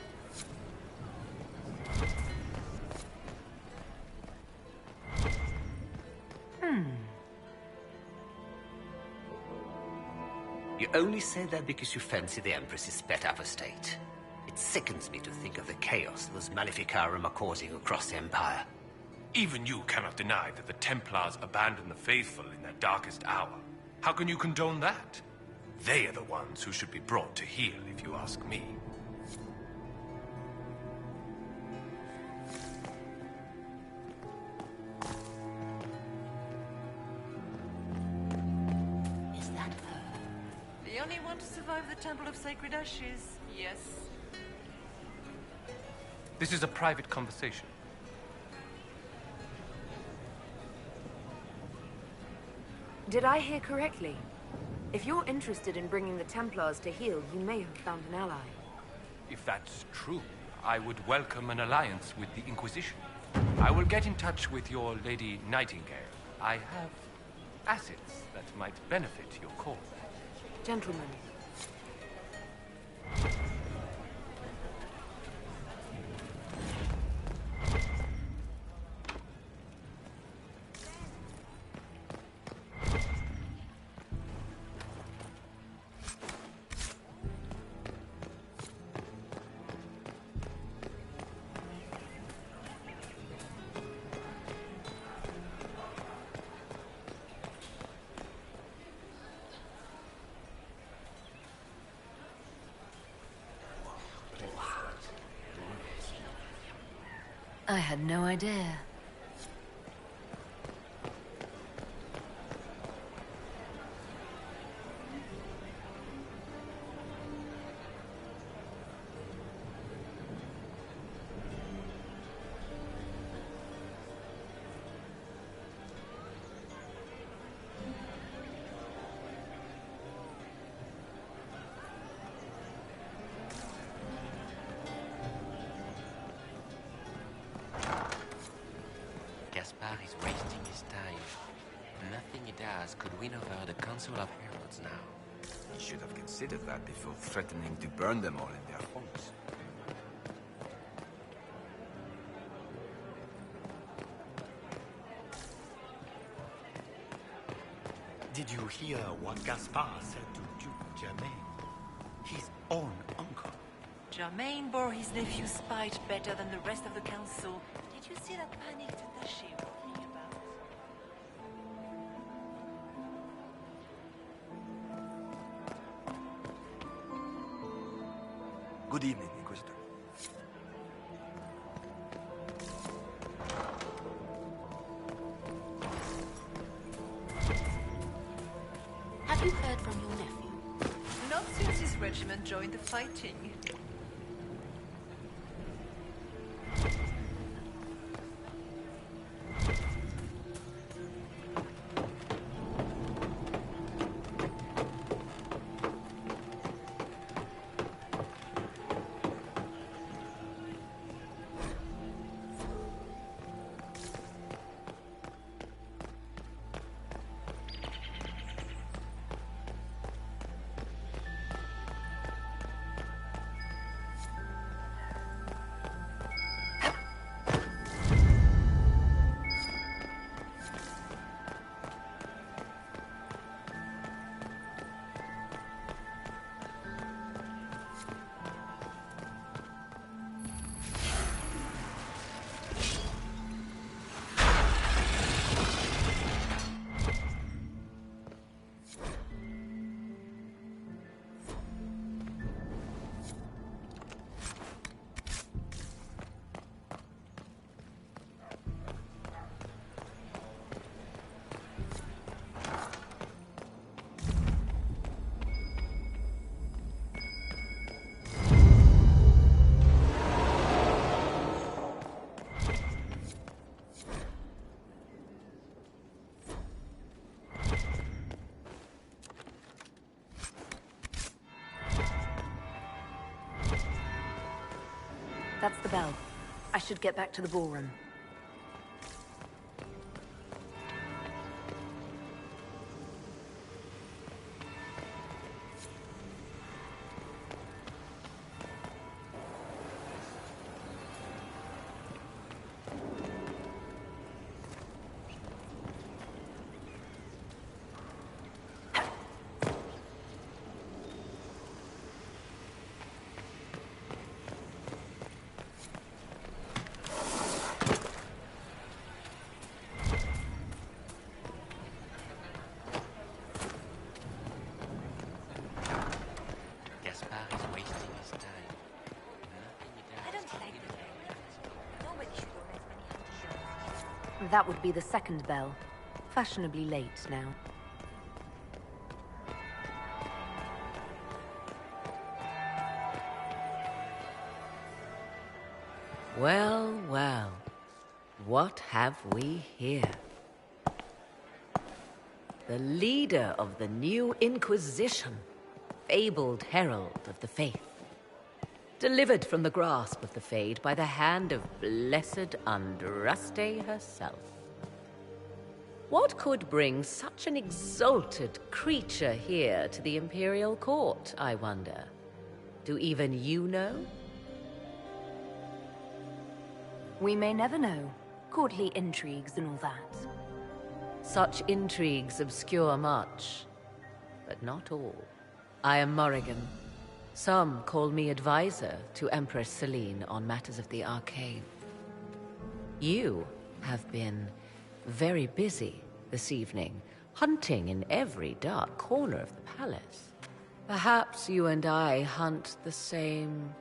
You only say that because you fancy the Empress's sped up estate. It sickens me to think of the chaos those Maleficarum are causing across the Empire. Even you cannot deny that the Templars abandoned the faithful in their darkest hour. How can you condone that? They are the ones who should be brought to heel, if you ask me. Is that her? The only one to survive the Temple of Sacred Ashes, yes. This is a private conversation. Did I hear correctly? If you're interested in bringing the Templars to heel, you may have found an ally. If that's true, I would welcome an alliance with the Inquisition. I will get in touch with your Lady Nightingale. I have assets that might benefit your cause. Gentlemen. I had no idea. Gaspard is wasting his time. Nothing he does could win over the Council of Heralds now. He should have considered that before threatening to burn them all in their homes. Did you hear what Gaspard said to Duke Germain? His own uncle. Germain bore his nephew's spite better than the rest of the council. Did you see that panicked attaché walking about? Good evening, Inquisitor. Have you heard from your nephew? Not since his regiment joined the fighting. That's the bell. I should get back to the ballroom. That would be the second bell. Fashionably late now. Well, well. What have we here? The leader of the new Inquisition, fabled herald of the faith. Delivered from the grasp of the Fade by the hand of blessed Andraste herself. What could bring such an exalted creature here to the Imperial Court, I wonder? Do even you know? We may never know. Courtly intrigues and all that. Such intrigues obscure much, but not all. I am Morrigan. Some call me advisor to Empress Celine on matters of the arcane. You have been very busy this evening, hunting in every dark corner of the palace. Perhaps you and I hunt the same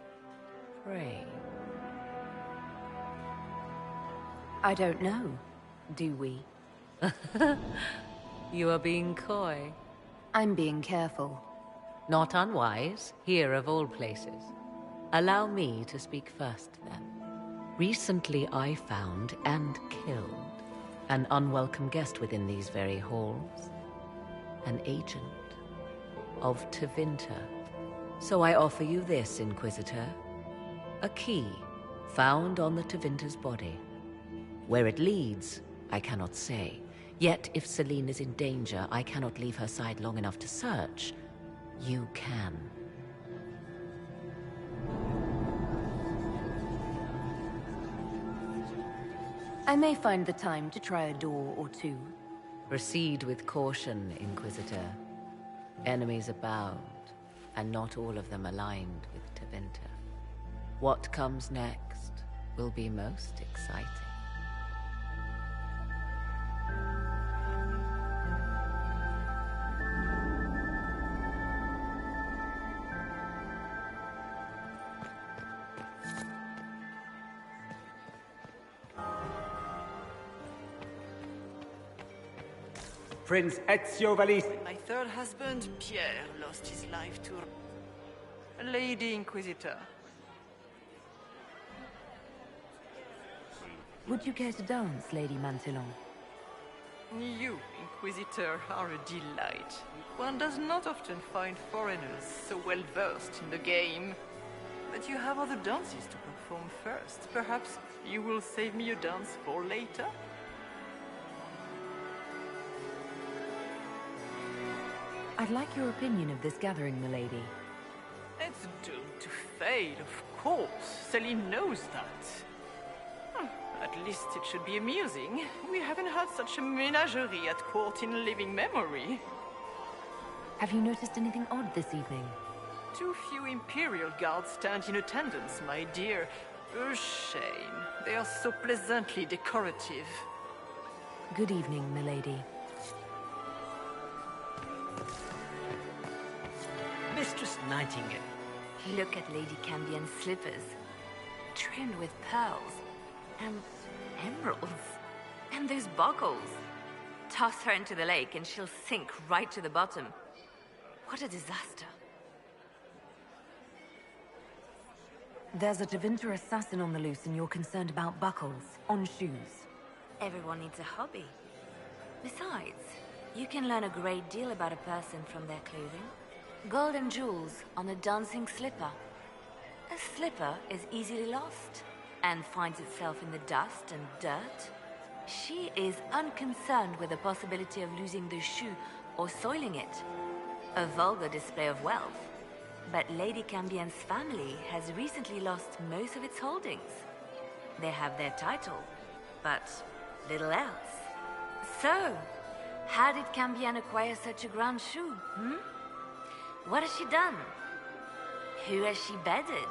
prey. I don't know. Do we? You are being coy. I'm being careful. Not unwise, here of all places. Allow me to speak first, then. Recently I found and killed an unwelcome guest within these very halls. An agent of Tevinter. So I offer you this, Inquisitor. A key found on the Tevinter's body. Where it leads, I cannot say. Yet if Celine is in danger, I cannot leave her side long enough to search. You can. I may find the time to try a door or two. Proceed with caution, Inquisitor. Enemies abound, and not all of them aligned with Tevinter. What comes next will be most exciting. Prince Ezio Valis. My third husband, Pierre, lost his life to a Lady Inquisitor. Would you care to dance, Lady Mantillon? You, Inquisitor, are a delight. One does not often find foreigners so well versed in the game. But you have other dances to perform first. Perhaps you will save me a dance for later? I'd like your opinion of this gathering, milady. It's doomed to fail, of course. Celine knows that. At least it should be amusing. We haven't had such a menagerie at court in living memory. Have you noticed anything odd this evening? Too few Imperial guards stand in attendance, my dear. A shame. They are so pleasantly decorative. Good evening, milady. Mistress Nightingale. Look at Lady Cambien's slippers. Trimmed with pearls. And emeralds. And those buckles. Toss her into the lake and she'll sink right to the bottom. What a disaster. There's a Tevinter assassin on the loose and you're concerned about buckles on shoes. Everyone needs a hobby. Besides, you can learn a great deal about a person from their clothing. Gold and jewels on a dancing slipper. A slipper is easily lost and finds itself in the dust and dirt. She is unconcerned with the possibility of losing the shoe or soiling it. A vulgar display of wealth. But Lady Cambien's family has recently lost most of its holdings. They have their title, but little else. So, how did Cambien acquire such a grand shoe, What has she done? Who has she bedded?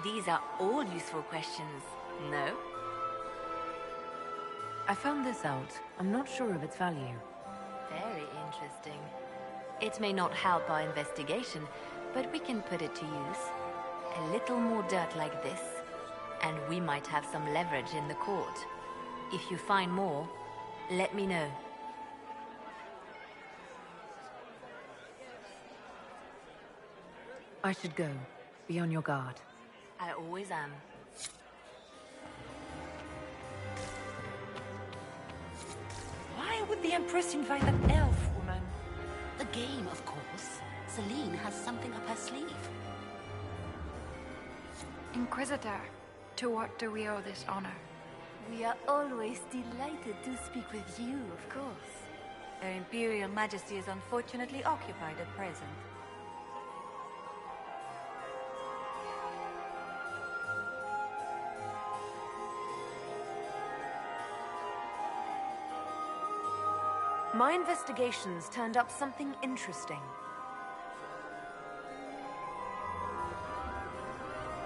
These are all useful questions, no? I found this out. I'm not sure of its value. Very interesting. It may not help our investigation, but we can put it to use. A little more dirt like this, and we might have some leverage in the court. If you find more, let me know. I should go. Be on your guard. I always am. Why would the Empress invite that elf woman? The game, of course. Celine has something up her sleeve. Inquisitor, to what do we owe this honor? We are always delighted to speak with you, of course. Their Imperial Majesty is unfortunately occupied at present. My investigations turned up something interesting.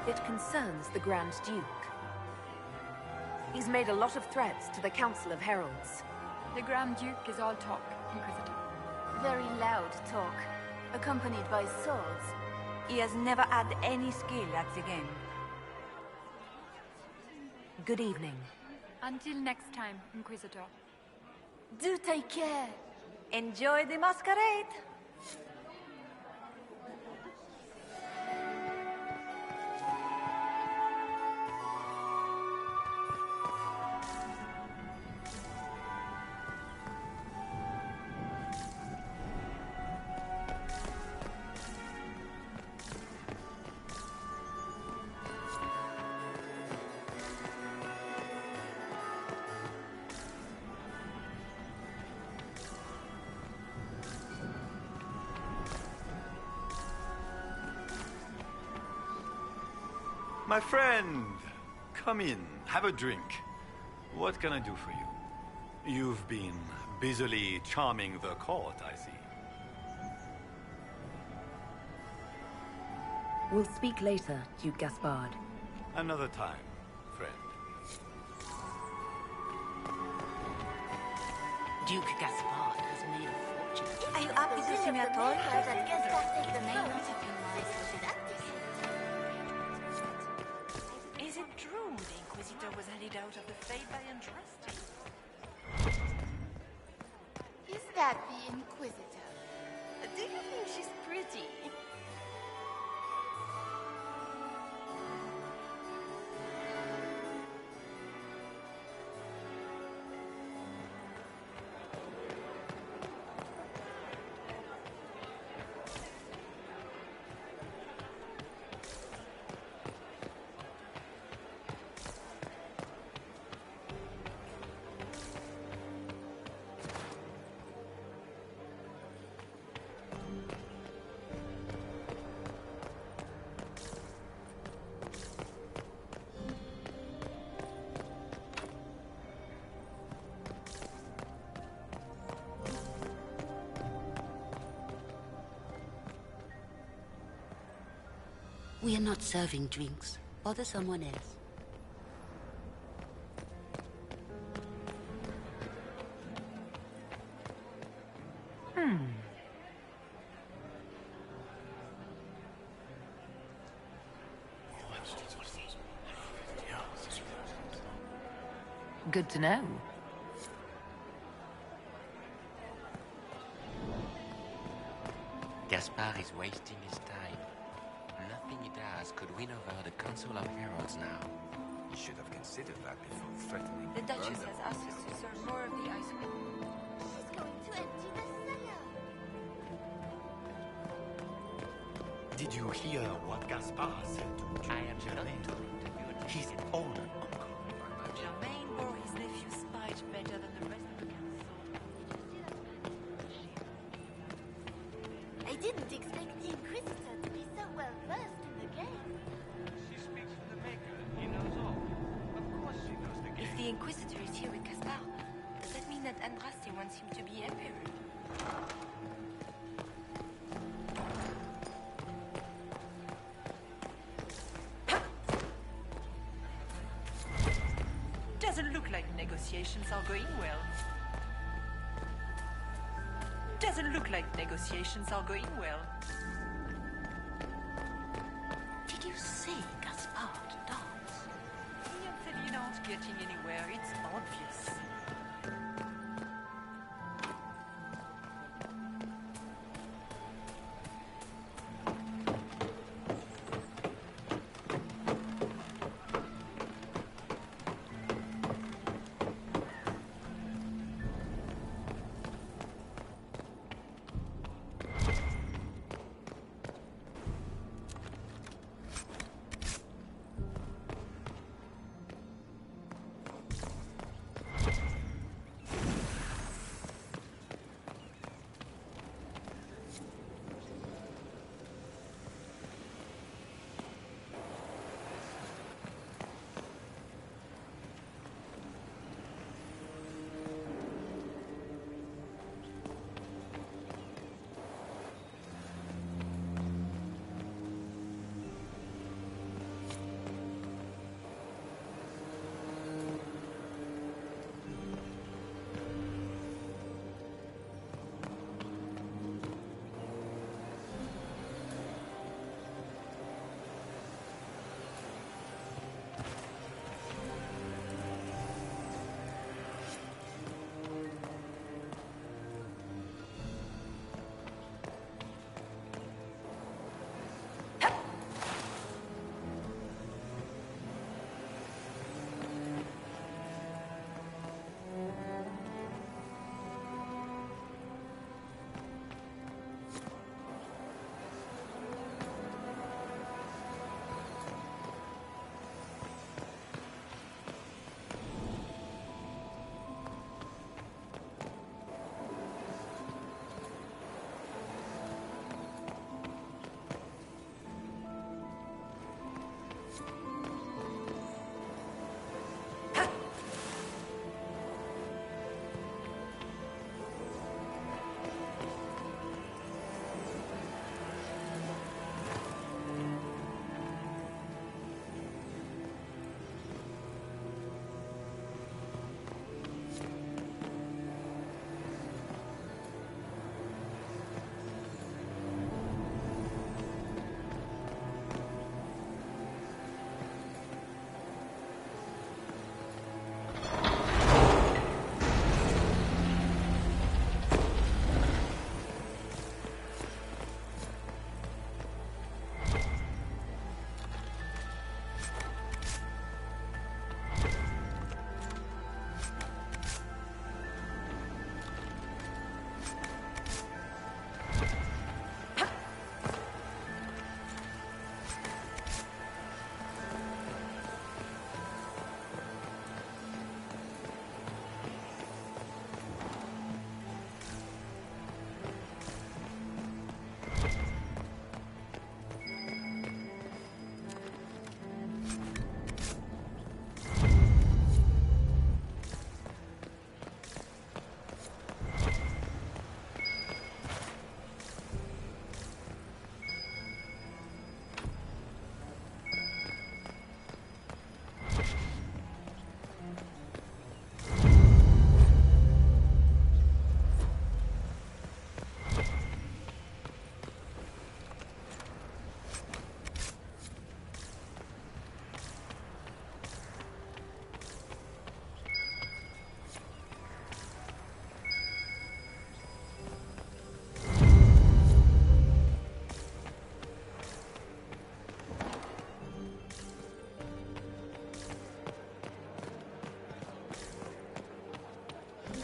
It concerns the Grand Duke. He's made a lot of threats to the Council of Heralds. The Grand Duke is all talk, Inquisitor. Very loud talk, accompanied by swords. He has never had any skill at the game. Good evening. Until next time, Inquisitor. Do take care. Enjoy the masquerade. My friend, come in, have a drink. What can I do for you? You've been busily charming the court, I see. We'll speak later, Duke Gaspard. Another time, friend. Duke Gaspard has made a fortune. Are you happy to see me at all? Is it true the Inquisitor was handed out of the Fate by Andraste? Is that the Inquisitor? Do you think she's pretty? We are not serving drinks. Bother someone else. Good to know. Gaspard is wasting his time. Nothing he does could win over the Council of Heralds now. You should have considered that before threatening The to Duchess burn them. has asked us to serve more of the ice cream. She's going to empty the cellar. Did you hear what Gaspard said to I am Germain? not to interview His own uncle. Germain bore his nephew's spite better than the rest of the council. I didn't expect the Inquisitor to be so well versed in the game. She speaks for the Maker. He knows all. Of course she knows the game. If the Inquisitor is here with Gaspard, does that mean that Andraste wants him to be Emperor? Doesn't look like negotiations are going well. Doesn't look like negotiations are going well. Did you see Gaspard dance? Triomphe, you know. not getting anywhere, it's obvious.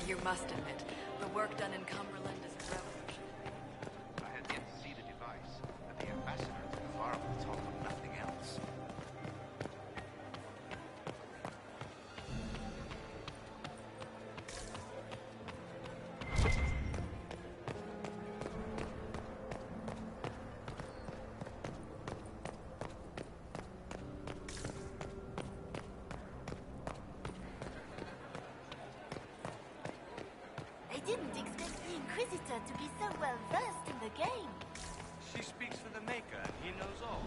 You must admit, the work done in Cumberland is revolutionary. I had yet to see the device, but the ambassador to the far will talk of nothing else. I didn't expect the Inquisitor to be so well versed in the game. She speaks for the Maker, and he knows all.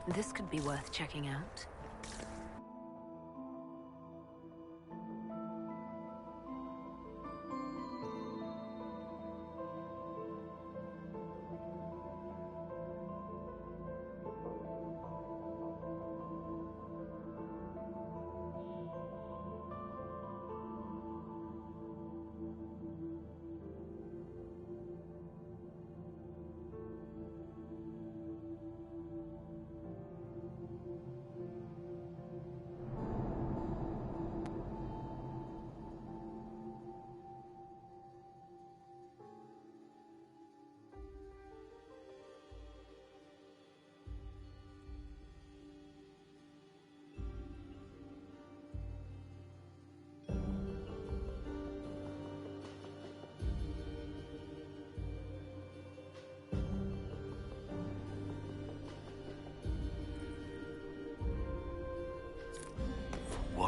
This could be worth checking out.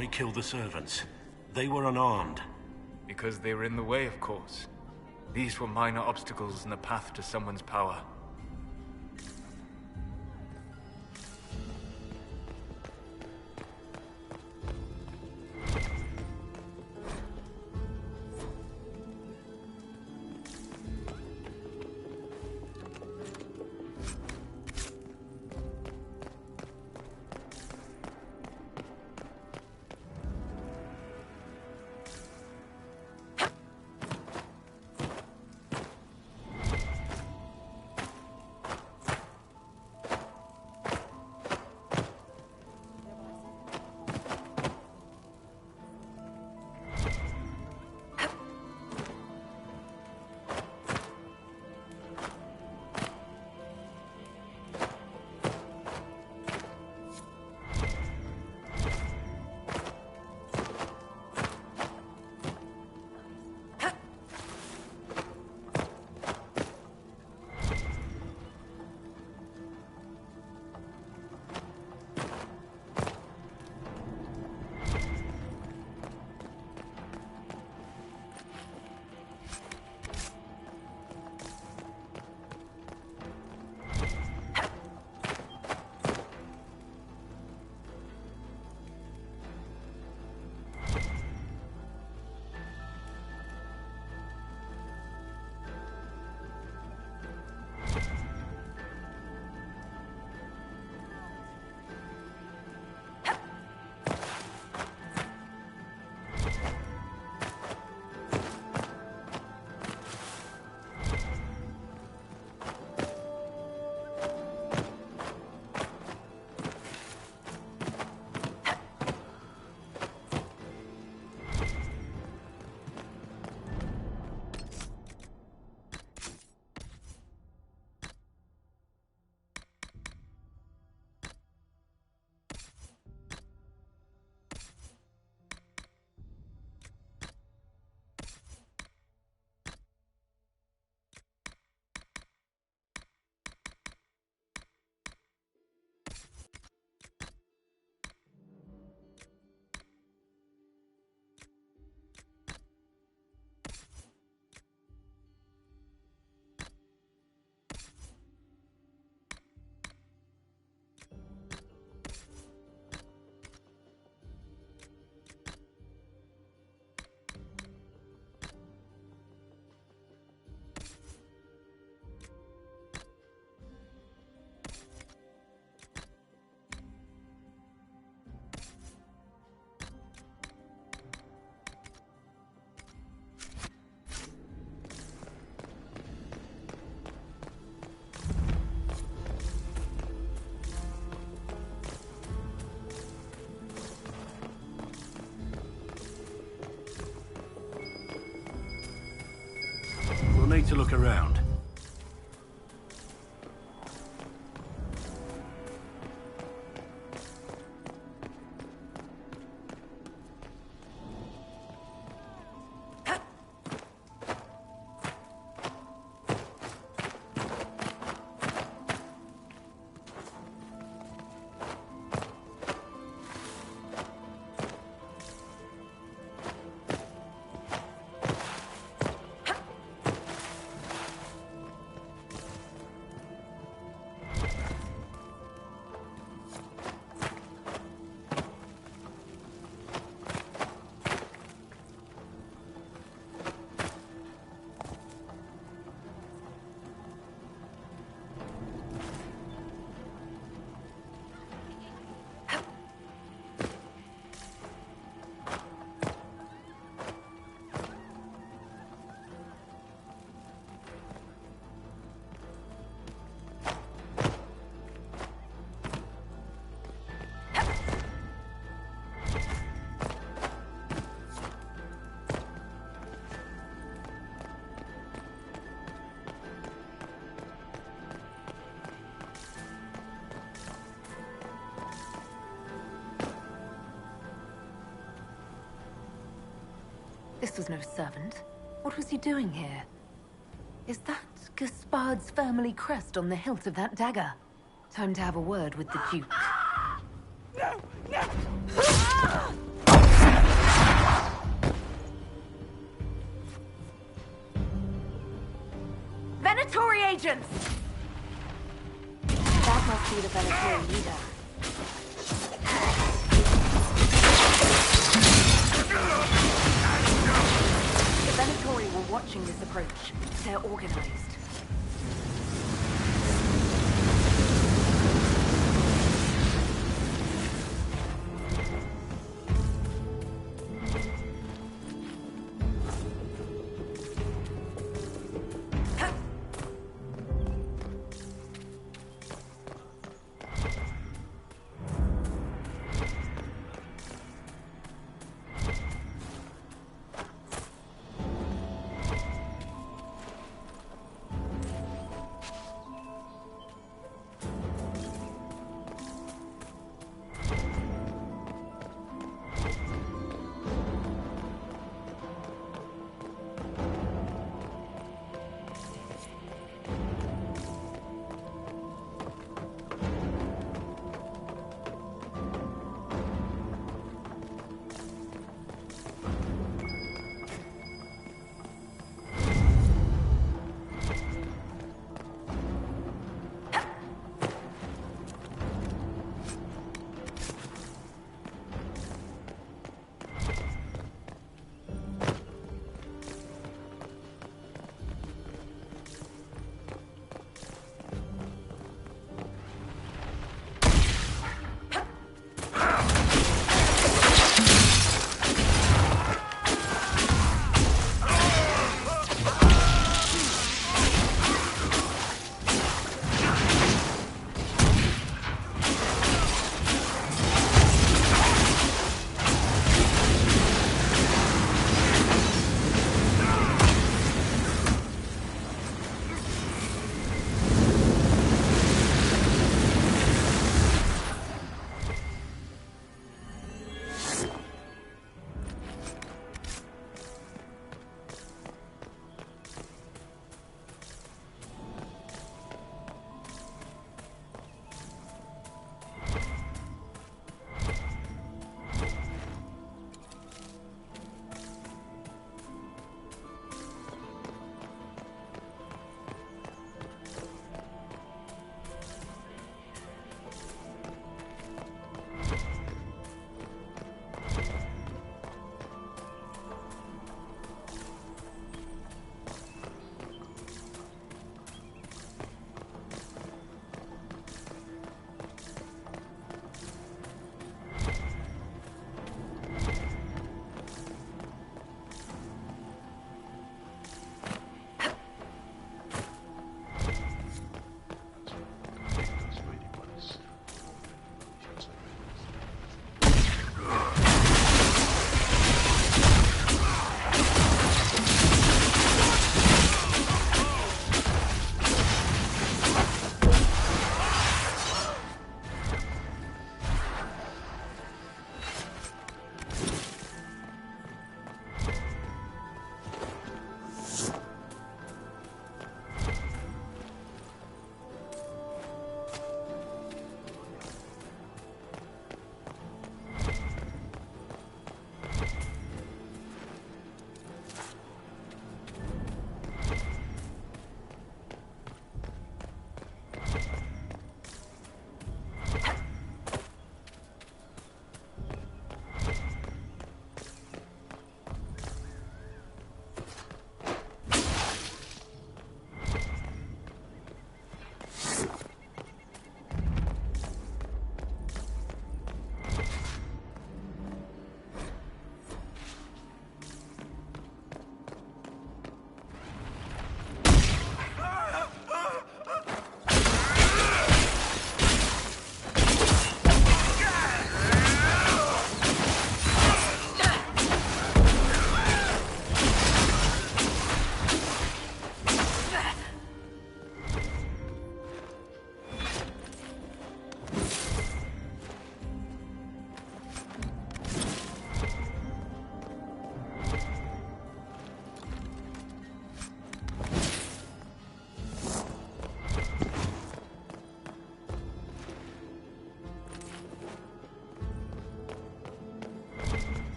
Why kill the servants? They were unarmed. Because they were in the way, of course. These were minor obstacles in the path to someone's power. Need to look around. This was no servant. What was he doing here? Is that Gaspard's family crest on the hilt of that dagger? Time to have a word with the Duke. No! No! the Venezuelan leader. The Venetori were watching this approach. They're organized.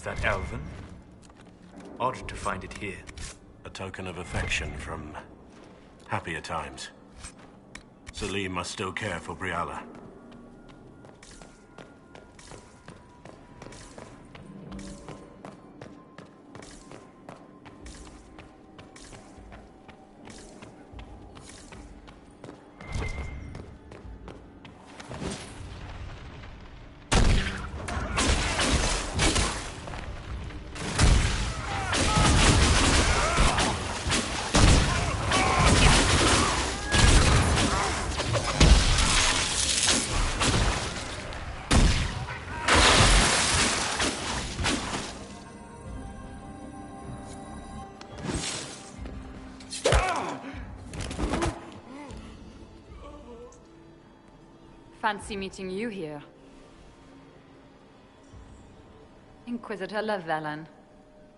that Elven? Odd to find it here. A token of affection from happier times. Selim must still care for Briala. Fancy meeting you here. Inquisitor Llewellyn.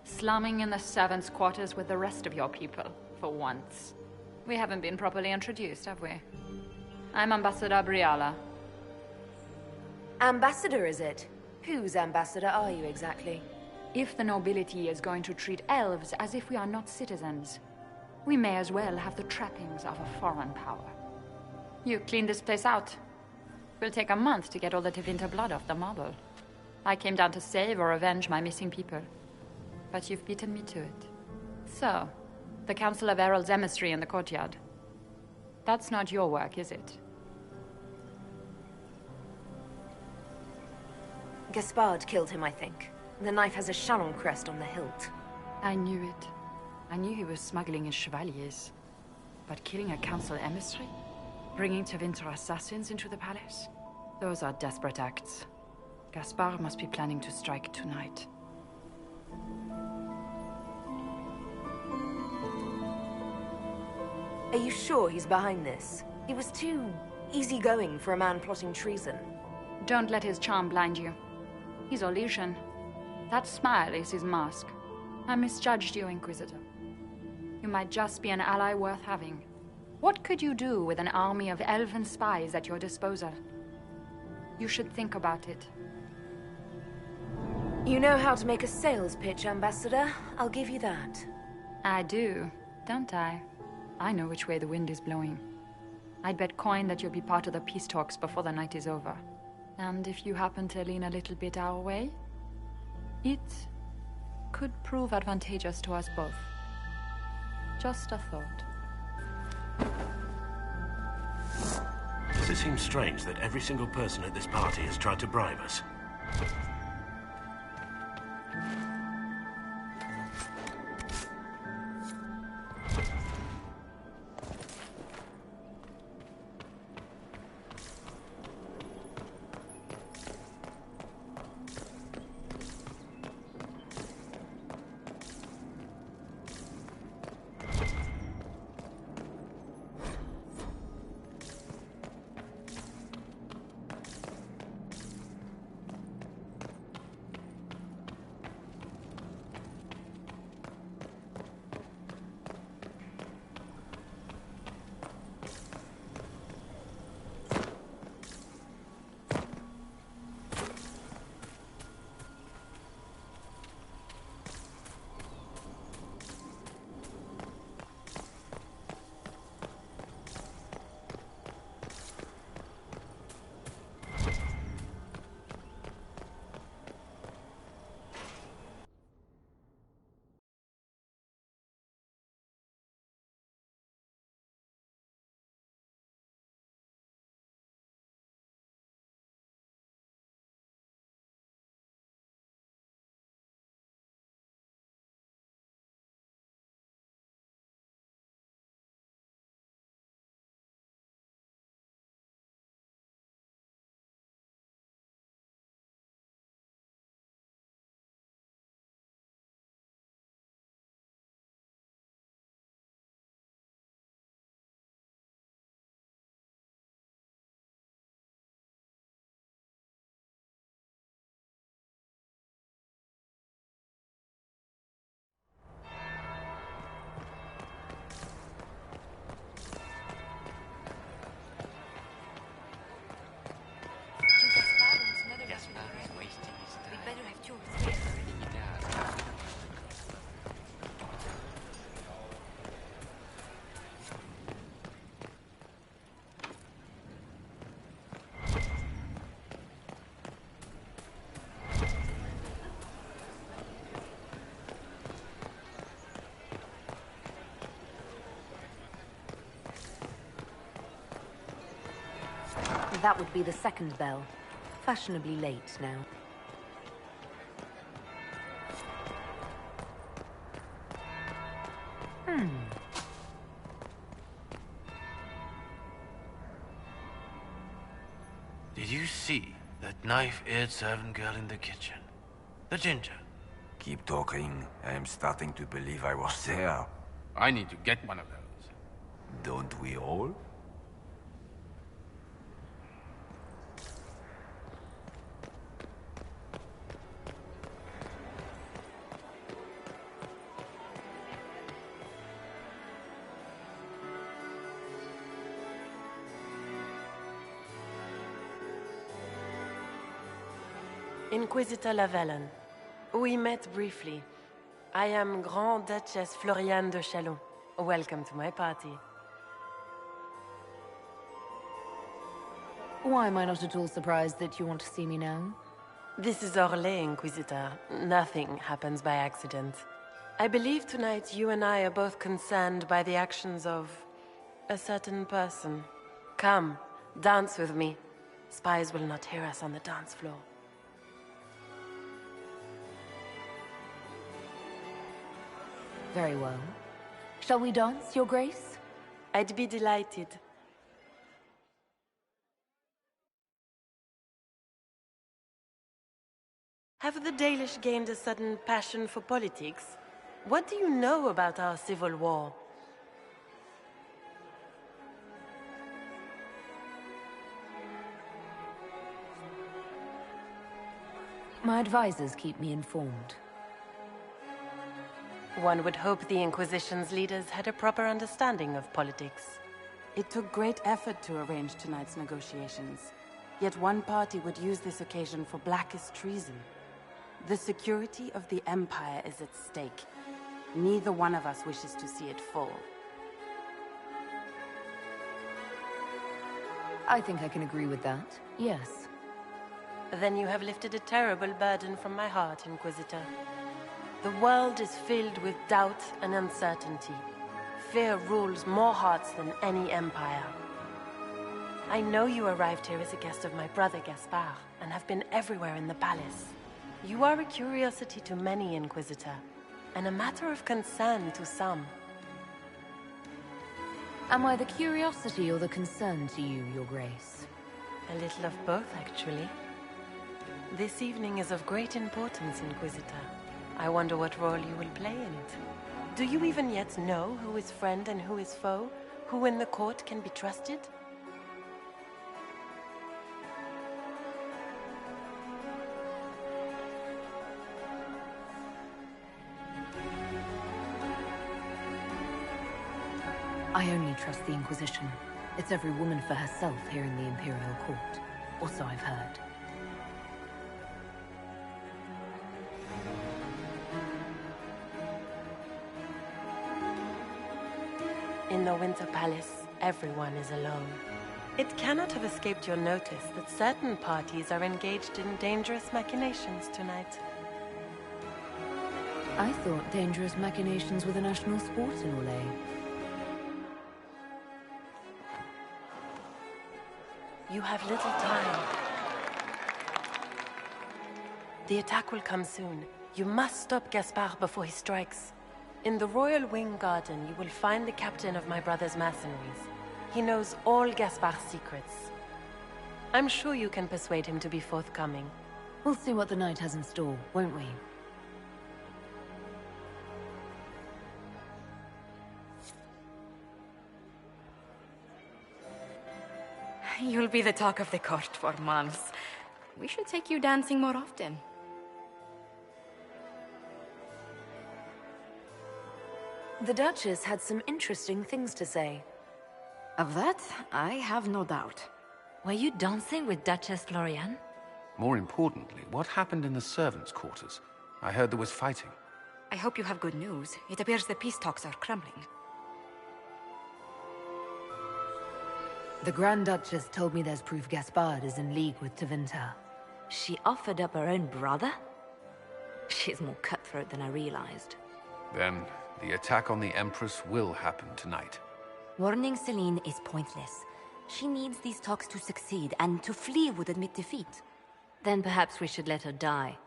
Slumming in the servants' quarters with the rest of your people, for once. We haven't been properly introduced, have we? I'm Ambassador Briala. Ambassador, is it? Whose ambassador are you exactly? If the nobility is going to treat elves as if we are not citizens, we may as well have the trappings of a foreign power. You clean this place out. Will take a month to get all the Tevinter blood off the marble. I came down to save or avenge my missing people. But you've beaten me to it. So, the Council of Herald's emissary in the courtyard. That's not your work, is it? Gaspard killed him, I think. The knife has a Charon crest on the hilt. I knew it. I knew he was smuggling his chevaliers. But killing a council emissary? Bringing Tevinter assassins into the palace? Those are desperate acts. Gaspard must be planning to strike tonight. Are you sure he's behind this? He was too easygoing for a man plotting treason. Don't let his charm blind you. He's Orlesian. That smile is his mask. I misjudged you, Inquisitor. You might just be an ally worth having. What could you do with an army of elven spies at your disposal? You should think about it. You know how to make a sales pitch, Ambassador. I'll give you that. I do, don't I? I know which way the wind is blowing. I'd bet coin that you'll be part of the peace talks before the night is over. And if you happen to lean a little bit our way, it could prove advantageous to us both. Just a thought. Does it seem strange that every single person at this party has tried to bribe us? That would be the second bell. Fashionably late now. Did you see that knife-eared servant girl in the kitchen? The ginger. Keep talking. I am starting to believe I was there. I need to get one of those. Don't we all? Inquisitor Lavalin. We met briefly. I am Grand Duchess Floriane de Chalon. Welcome to my party. Why am I not at all surprised that you want to see me now? This is Orlais, Inquisitor. Nothing happens by accident. I believe tonight you and I are both concerned by the actions of a certain person. Come, dance with me. Spies will not hear us on the dance floor. Very well. Shall we dance, Your Grace? I'd be delighted. Have the Dalish gained a sudden passion for politics? What do you know about our civil war? My advisors keep me informed. One would hope the Inquisition's leaders had a proper understanding of politics. It took great effort to arrange tonight's negotiations. Yet one party would use this occasion for blackest treason. The security of the Empire is at stake. Neither one of us wishes to see it fall. I think I can agree with that, yes. Then you have lifted a terrible burden from my heart, Inquisitor. The world is filled with doubt and uncertainty. Fear rules more hearts than any empire. I know you arrived here as a guest of my brother Gaspard, and have been everywhere in the palace. You are a curiosity to many, Inquisitor, and a matter of concern to some. Am I the curiosity or the concern to you, Your Grace? A little of both, actually. This evening is of great importance, Inquisitor. I wonder what role you will play in it. Do you even yet know who is friend and who is foe? Who in the court can be trusted? I only trust the Inquisition. It's every woman for herself here in the Imperial Court. Or so I've heard. In the Winter Palace, everyone is alone. It cannot have escaped your notice that certain parties are engaged in dangerous machinations tonight. I thought dangerous machinations were the national sport in Orlais. You have little time. The attack will come soon. You must stop Gaspard before he strikes. In the Royal Wing Garden, you will find the captain of my brother's mercenaries. He knows all Gaspard's secrets. I'm sure you can persuade him to be forthcoming. We'll see what the night has in store, won't we? You'll be the talk of the court for months. We should take you dancing more often. The Duchess had some interesting things to say. Of that, I have no doubt. Were you dancing with Duchess Floriane? More importantly, what happened in the servants' quarters? I heard there was fighting. I hope you have good news. It appears the peace talks are crumbling. The Grand Duchess told me there's proof Gaspard is in league with Tevinter. She offered up her own brother? She's more cutthroat than I realized. Then, the attack on the Empress will happen tonight. Warning Celine is pointless. She needs these talks to succeed, and to flee would admit defeat. Then perhaps we should let her die.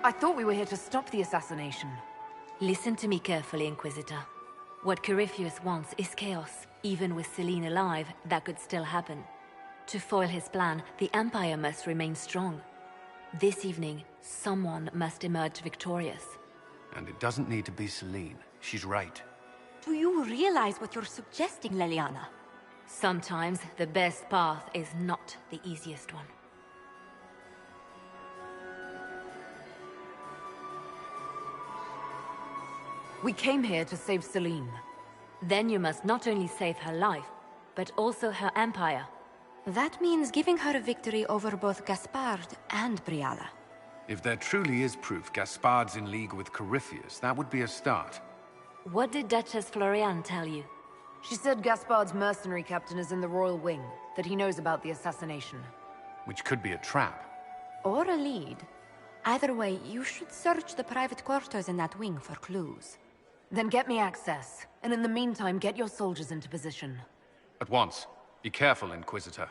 I thought we were here to stop the assassination. Listen to me carefully, Inquisitor. What Corypheus wants is chaos. Even with Selene alive, that could still happen. To foil his plan, the Empire must remain strong. This evening, someone must emerge victorious. And it doesn't need to be Selene. She's right. Do you realize what you're suggesting, Leliana? Sometimes the best path is not the easiest one. We came here to save Selene. Then you must not only save her life, but also her empire. That means giving her a victory over both Gaspard and Briala. If there truly is proof Gaspard's in league with Corypheus, that would be a start. What did Duchess Floriane tell you? She said Gaspard's mercenary captain is in the Royal Wing, that he knows about the assassination. Which could be a trap. Or a lead. Either way, you should search the private quarters in that wing for clues. Then get me access, and in the meantime, get your soldiers into position. At once. Be careful, Inquisitor.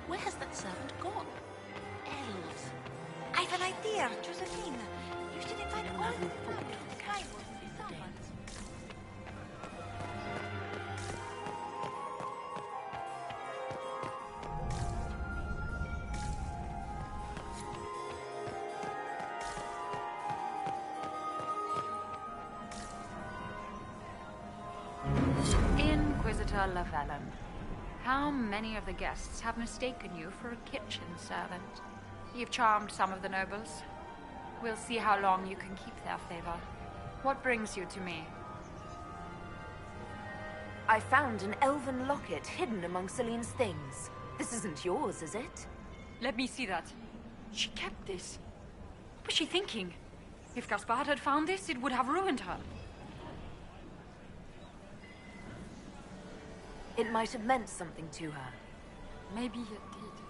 Where has that servant gone? Elves. I've an idea, Josephine. You should invite all the family. Inquisitor Lavalin, how many of the guests have mistaken you for a kitchen servant? You've charmed some of the nobles. We'll see how long you can keep their favor. What brings you to me? I found an elven locket hidden among Selene's things. This isn't yours, is it? Let me see that. She kept this. What was she thinking? If Gaspard had found this, it would have ruined her. It might have meant something to her. Maybe it did.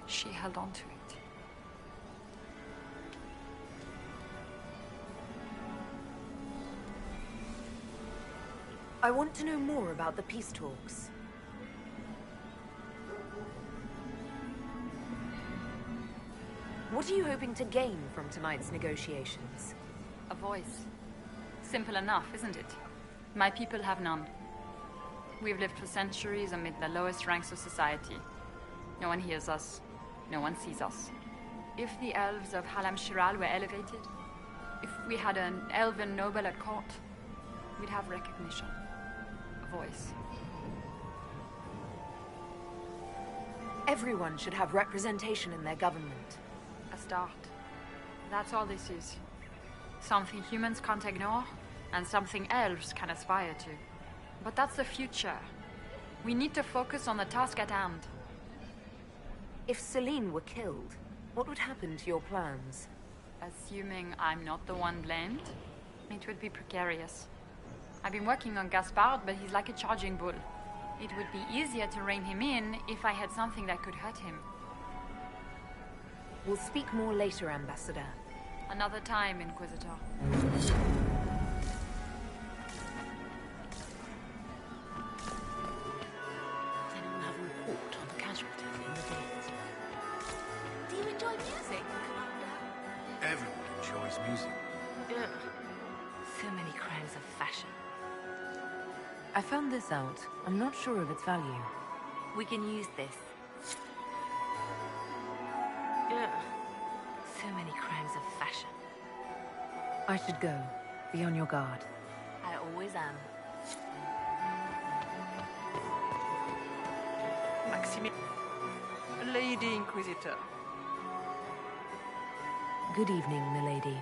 She held on to it. I want to know more about the peace talks. What are you hoping to gain from tonight's negotiations? A voice. Simple enough, isn't it? My people have none. We've lived for centuries amid the lowest ranks of society. No one hears us. No one sees us. If the elves of Halam Shiral were elevated, if we had an elven noble at court, we'd have recognition. A voice. Everyone should have representation in their government. A start. That's all this is. Something humans can't ignore, and something elves can aspire to. But that's the future. We need to focus on the task at hand. If Selene were killed, what would happen to your plans? Assuming I'm not the one blamed, it would be precarious. I've been working on Gaspard, but he's like a charging bull. It would be easier to rein him in if I had something that could hurt him. We'll speak more later, Ambassador. Another time, Inquisitor. Do you enjoy music, Commander? Everyone enjoys music. Ugh. So many crimes of fashion. I found this out. I'm not sure of its value. We can use this. Ugh. So many crimes of fashion. I should go. Be on your guard. I always am. Maxime... Lady Inquisitor. Good evening, milady.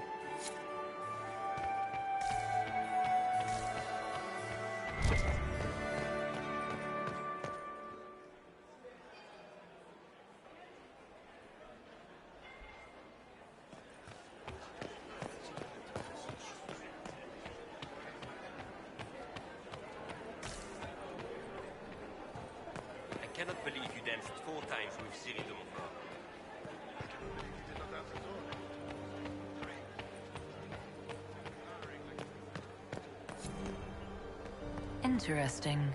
Interesting.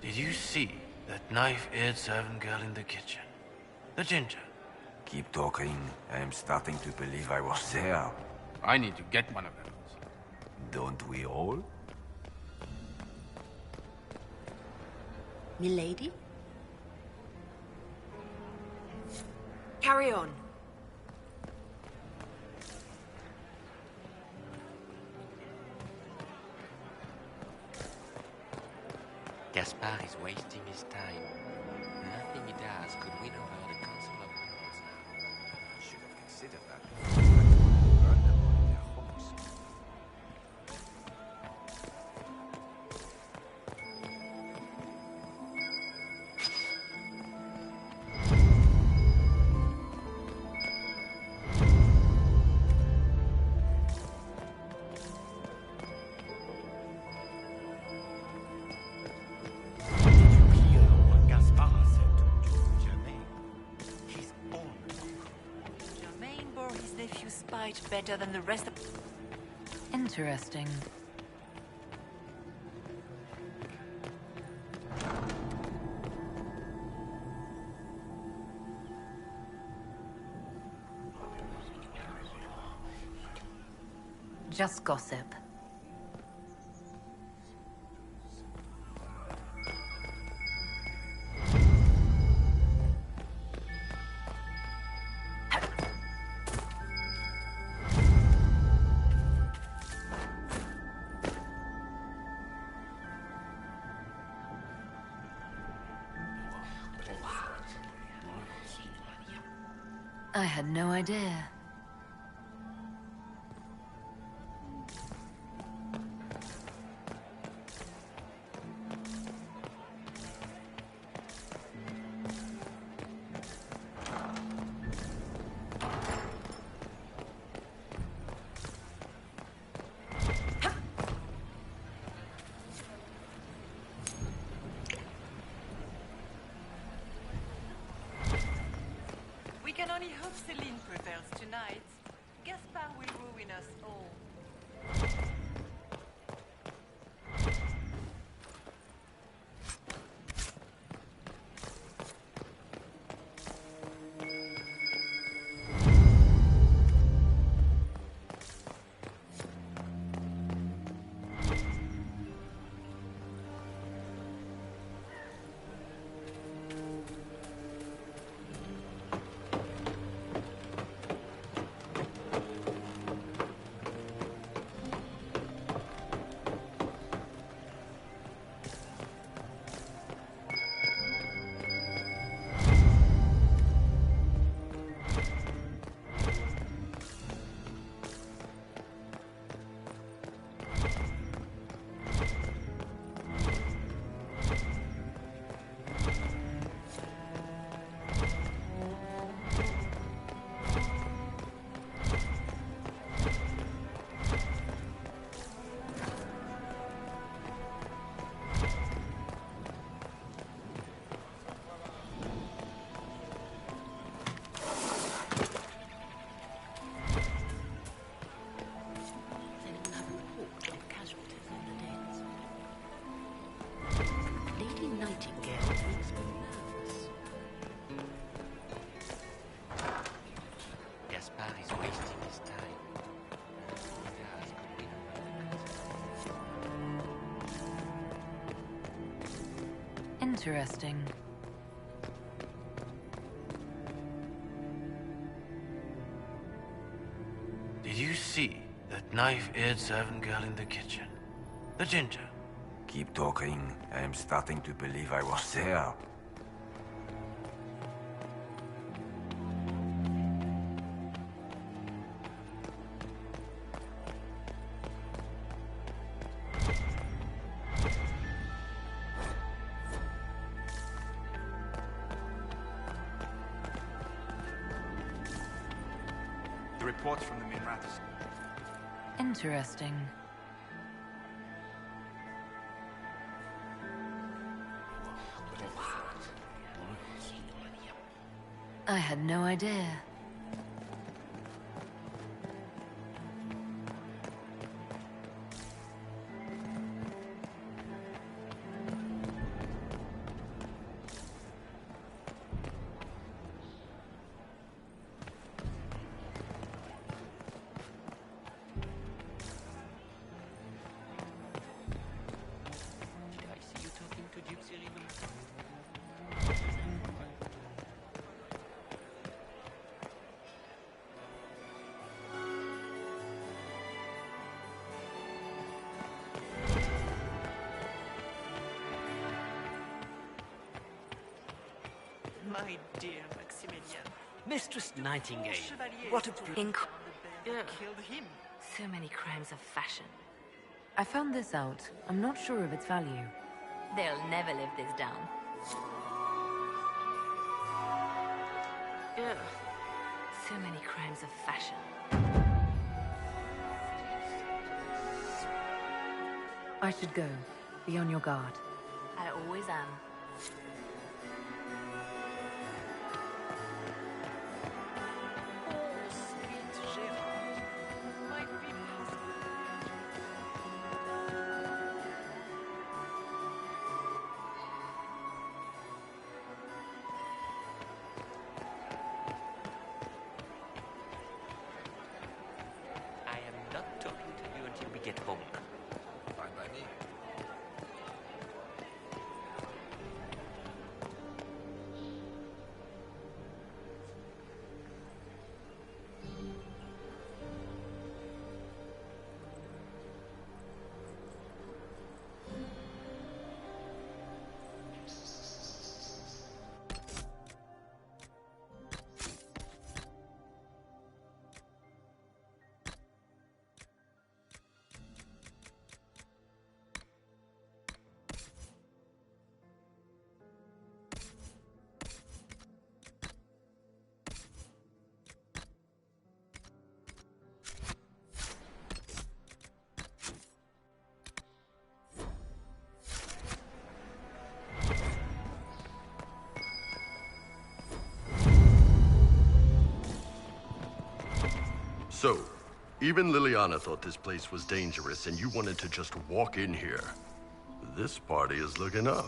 Did you see that knife-eared servant girl in the kitchen? The ginger? Keep talking. I am starting to believe I was there. I need to get one of those. Don't we all? Milady? Carry on. Gaspard is wasting his time. Nothing he does could win over the Council of Heralds now. Should have considered that before burn them all in their homes. Better than the rest of... Interesting. Just gossip. I had no idea. We can only hope Celine prevails tonight. Gaspard will ruin us all. Interesting. Did you see that knife-eared servant girl in the kitchen? The ginger? Keep talking. I am starting to believe I was there. The reports from the Minraths. Interesting. I had no idea. My dear Maximilian. Mistress Nightingale, what a... Yeah. Killed him. So many crimes of fashion. I found this out. I'm not sure of its value. They'll never live this down. Yeah. So many crimes of fashion. I should go. Be on your guard. I always am. Get home. Fine by me. So, even Liliana thought this place was dangerous and you wanted to just walk in here. This party is looking up.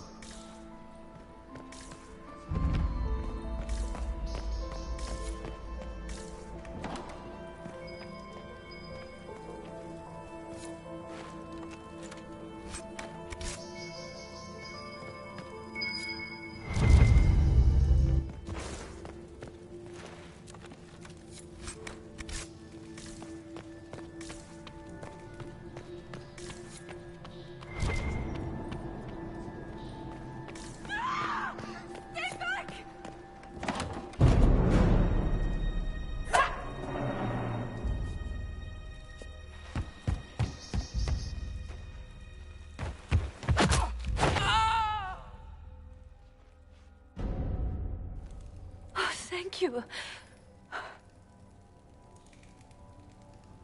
Thank you.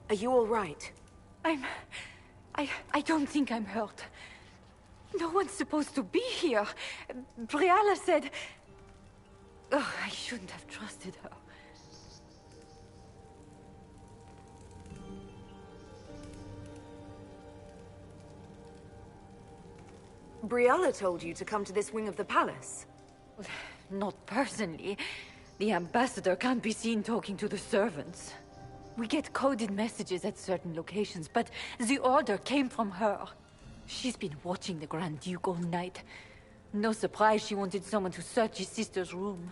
Are you all right? I don't think I'm hurt. No one's supposed to be here. Briala said... Oh, I shouldn't have trusted her. Briala told you to come to this wing of the palace? Not personally. The ambassador can't be seen talking to the servants. We get coded messages at certain locations, but the order came from her. She's been watching the Grand Duke all night. No surprise she wanted someone to search his sister's room.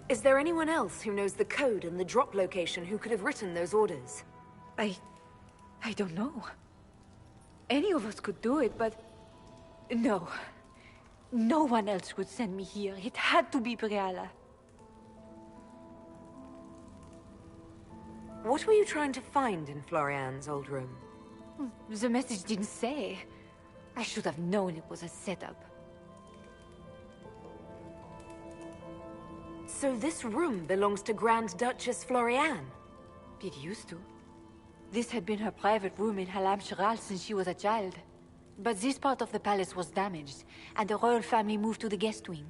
Is there anyone else who knows the code and the drop location who could have written those orders? I don't know. Any of us could do it, but... No. No one else would send me here. It had to be Briala. What were you trying to find in Florian's old room? The message didn't say. I should have known it was a setup. So this room belongs to Grand Duchess Florian? It used to. This had been her private room in Halam Shiral since she was a child. But this part of the palace was damaged, and the royal family moved to the guest wing.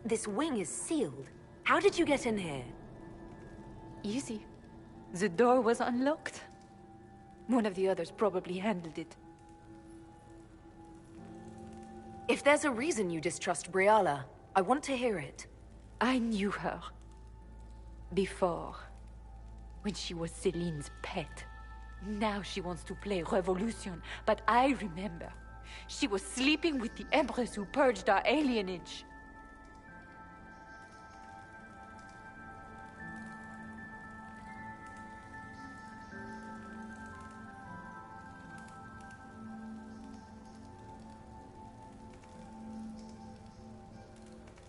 This wing is sealed. How did you get in here? Easy. The door was unlocked. One of the others probably handled it. If there's a reason you distrust Briala, I want to hear it. I knew her. Before. When she was Celine's pet. Now she wants to play revolution, but I remember. She was sleeping with the Empress who purged our alienage.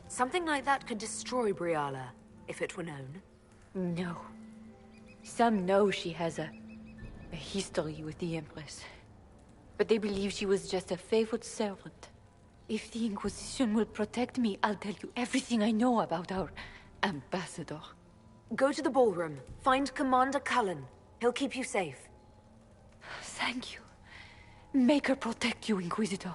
Something like that could destroy Briala, if it were known. No. Some know she has a history with the Empress. But they believe she was just a favorite servant. If the Inquisition will protect me, I'll tell you everything I know about our ambassador. Go to the ballroom. Find Commander Cullen. He'll keep you safe. Thank you. Make her protect you, Inquisitor.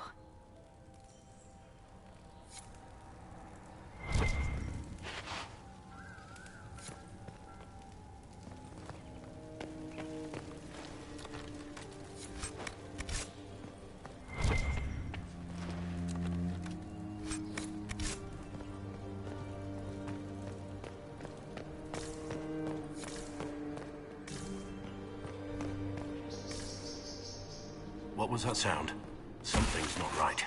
What was that sound? Something's not right.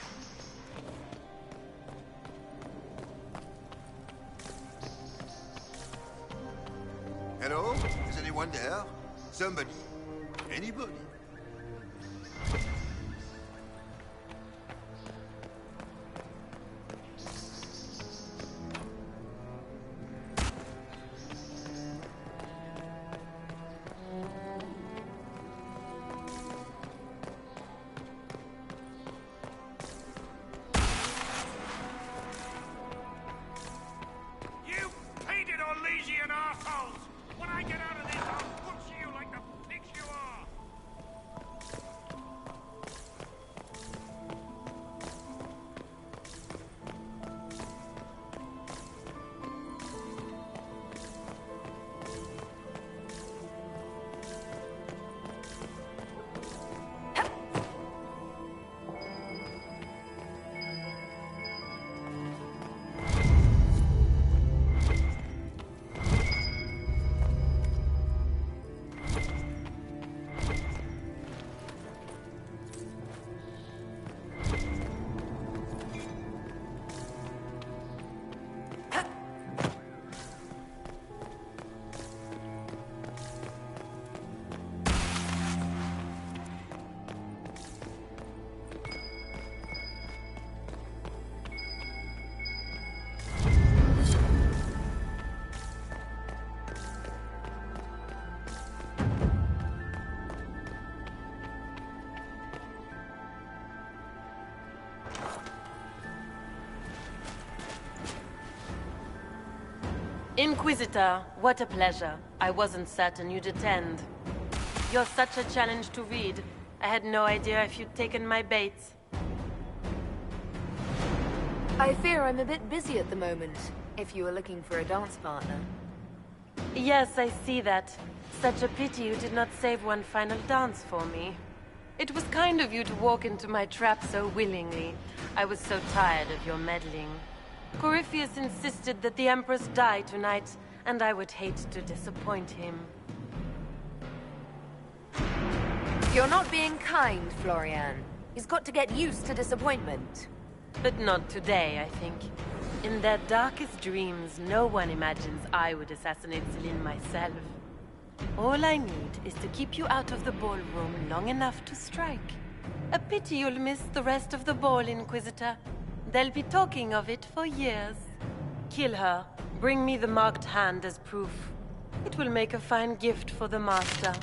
Hello? Is anyone there? Somebody? Anybody? Inquisitor, what a pleasure. I wasn't certain you'd attend. You're such a challenge to read. I had no idea if you'd taken my bait. I fear I'm a bit busy at the moment, if you were looking for a dance partner. Yes, I see that. Such a pity you did not save one final dance for me. It was kind of you to walk into my trap so willingly. I was so tired of your meddling. Corypheus insisted that the Empress die tonight, and I would hate to disappoint him. You're not being kind, Florian. He's got to get used to disappointment. But not today, I think. In their darkest dreams, no one imagines I would assassinate Celine myself. All I need is to keep you out of the ballroom long enough to strike. A pity you'll miss the rest of the ball, Inquisitor. They'll be talking of it for years. Kill her. Bring me the marked hand as proof. It will make a fine gift for the Master.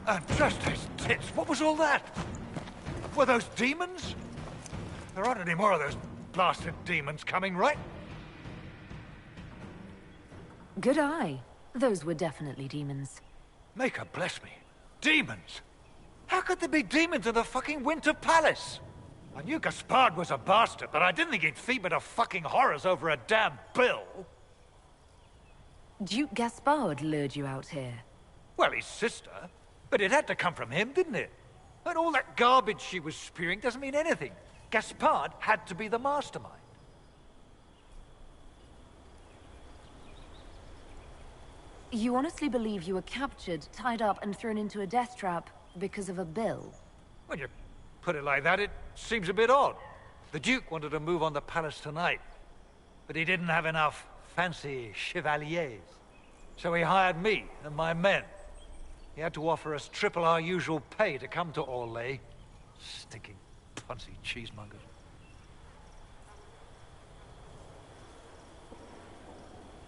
And just his tits, what was all that? Were those demons? There aren't any more of those blasted demons coming, right? Good eye. Those were definitely demons. Maker bless me. Demons? How could there be demons in the fucking Winter Palace? I knew Gaspard was a bastard, but I didn't think he'd feed me to fucking horrors over a damn bill. Duke Gaspard lured you out here. Well, his sister. But it had to come from him, didn't it? And all that garbage she was spewing doesn't mean anything. Gaspard had to be the mastermind. You honestly believe you were captured, tied up, and thrown into a death trap because of a bill? When you put it like that, it seems a bit odd. The Duke wanted to move on the palace tonight, but he didn't have enough fancy chevaliers. So he hired me and my men. He had to offer us triple our usual pay to come to Orlais. Stinking punsy cheesemongers.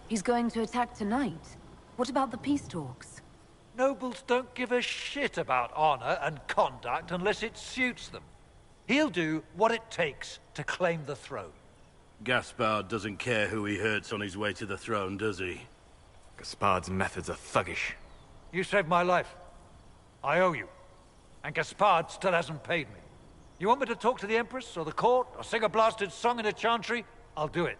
He's going to attack tonight. What about the peace talks? Nobles don't give a shit about honor and conduct unless it suits them. He'll do what it takes to claim the throne. Gaspard doesn't care who he hurts on his way to the throne, does he? Gaspard's methods are thuggish. You saved my life. I owe you. And Gaspard still hasn't paid me. You want me to talk to the Empress, or the court, or sing a blasted song in a chantry? I'll do it.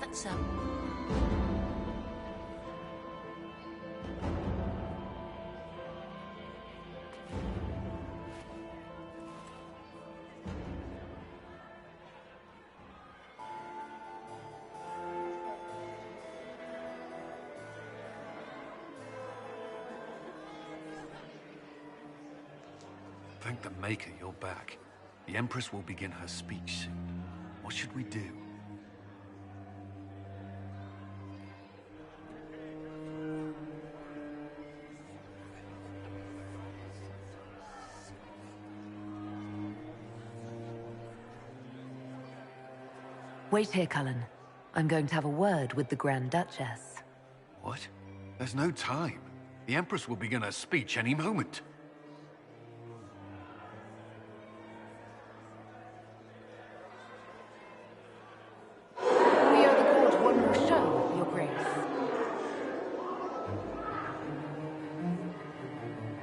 that so? Thank the Maker you're back. The Empress will begin her speech soon. What should we do? Wait here, Cullen. I'm going to have a word with the Grand Duchess. What? There's no time. The Empress will begin her speech any moment.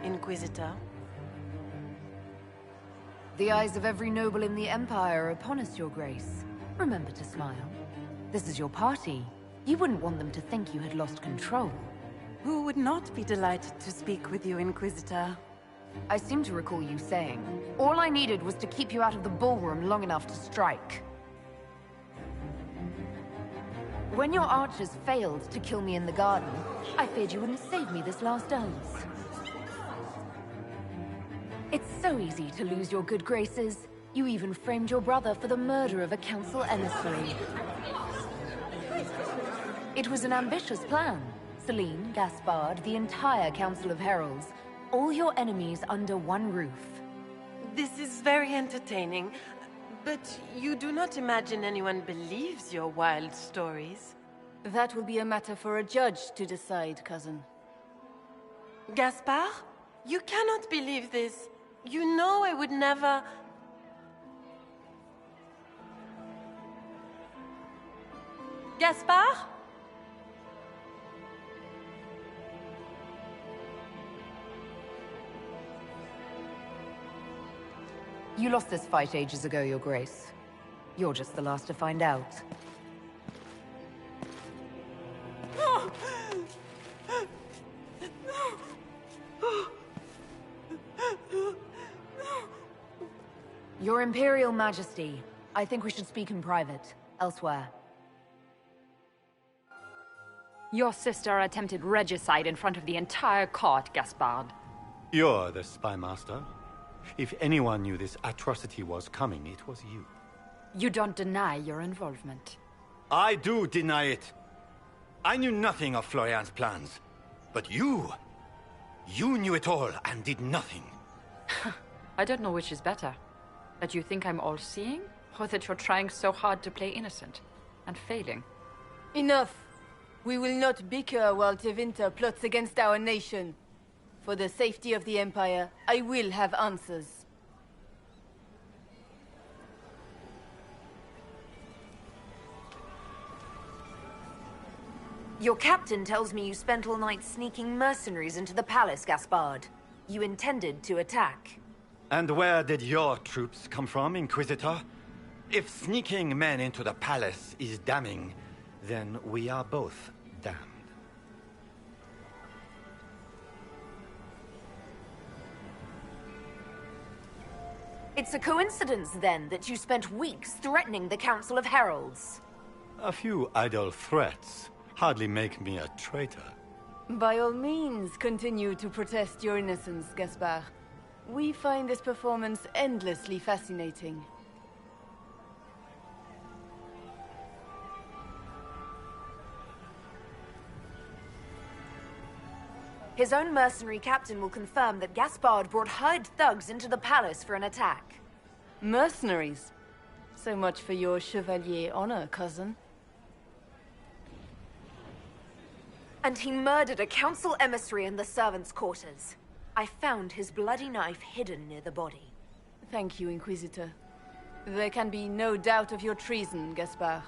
Inquisitor. The eyes of every noble in the Empire are upon us, Your Grace. Remember to smile. This is your party. You wouldn't want them to think you had lost control. Who would not be delighted to speak with you, Inquisitor? I seem to recall you saying, all I needed was to keep you out of the ballroom long enough to strike. When your archers failed to kill me in the garden, I feared you wouldn't save me this last dance. It's so easy to lose your good graces. You even framed your brother for the murder of a council emissary. It was an ambitious plan. Celine, Gaspard, the entire Council of Heralds, all your enemies under one roof. This is very entertaining, but you do not imagine anyone believes your wild stories? That will be a matter for a judge to decide, cousin. Gaspard? You cannot believe this. You know I would never... Gaspard? You lost this fight ages ago, Your Grace. You're just the last to find out. Your Imperial Majesty, I think we should speak in private, elsewhere. Your sister attempted regicide in front of the entire court, Gaspard. You're the spy master. If anyone knew this atrocity was coming, it was you. You don't deny your involvement. I do deny it. I knew nothing of Florian's plans. But you knew it all and did nothing. I don't know which is better. That you think I'm all-seeing, or that you're trying so hard to play innocent, and failing. Enough! We will not bicker while Tevinter plots against our nation. For the safety of the Empire, I will have answers. Your captain tells me you spent all night sneaking mercenaries into the palace, Gaspard. You intended to attack. And where did your troops come from, Inquisitor? If sneaking men into the palace is damning, then we are both damned. It's a coincidence, then, that you spent weeks threatening the Council of Heralds. A few idle threats hardly make me a traitor. By all means, continue to protest your innocence, Gaspard. We find this performance endlessly fascinating. His own mercenary captain will confirm that Gaspard brought hired thugs into the palace for an attack. Mercenaries? So much for your chevalier honor, cousin. And he murdered a council emissary in the servants' quarters. I found his bloody knife hidden near the body. Thank you, Inquisitor. There can be no doubt of your treason, Gaspard.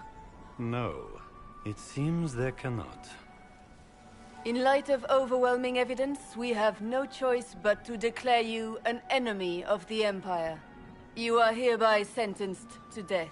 No, it seems there cannot. In light of overwhelming evidence, we have no choice but to declare you an enemy of the Empire. You are hereby sentenced to death.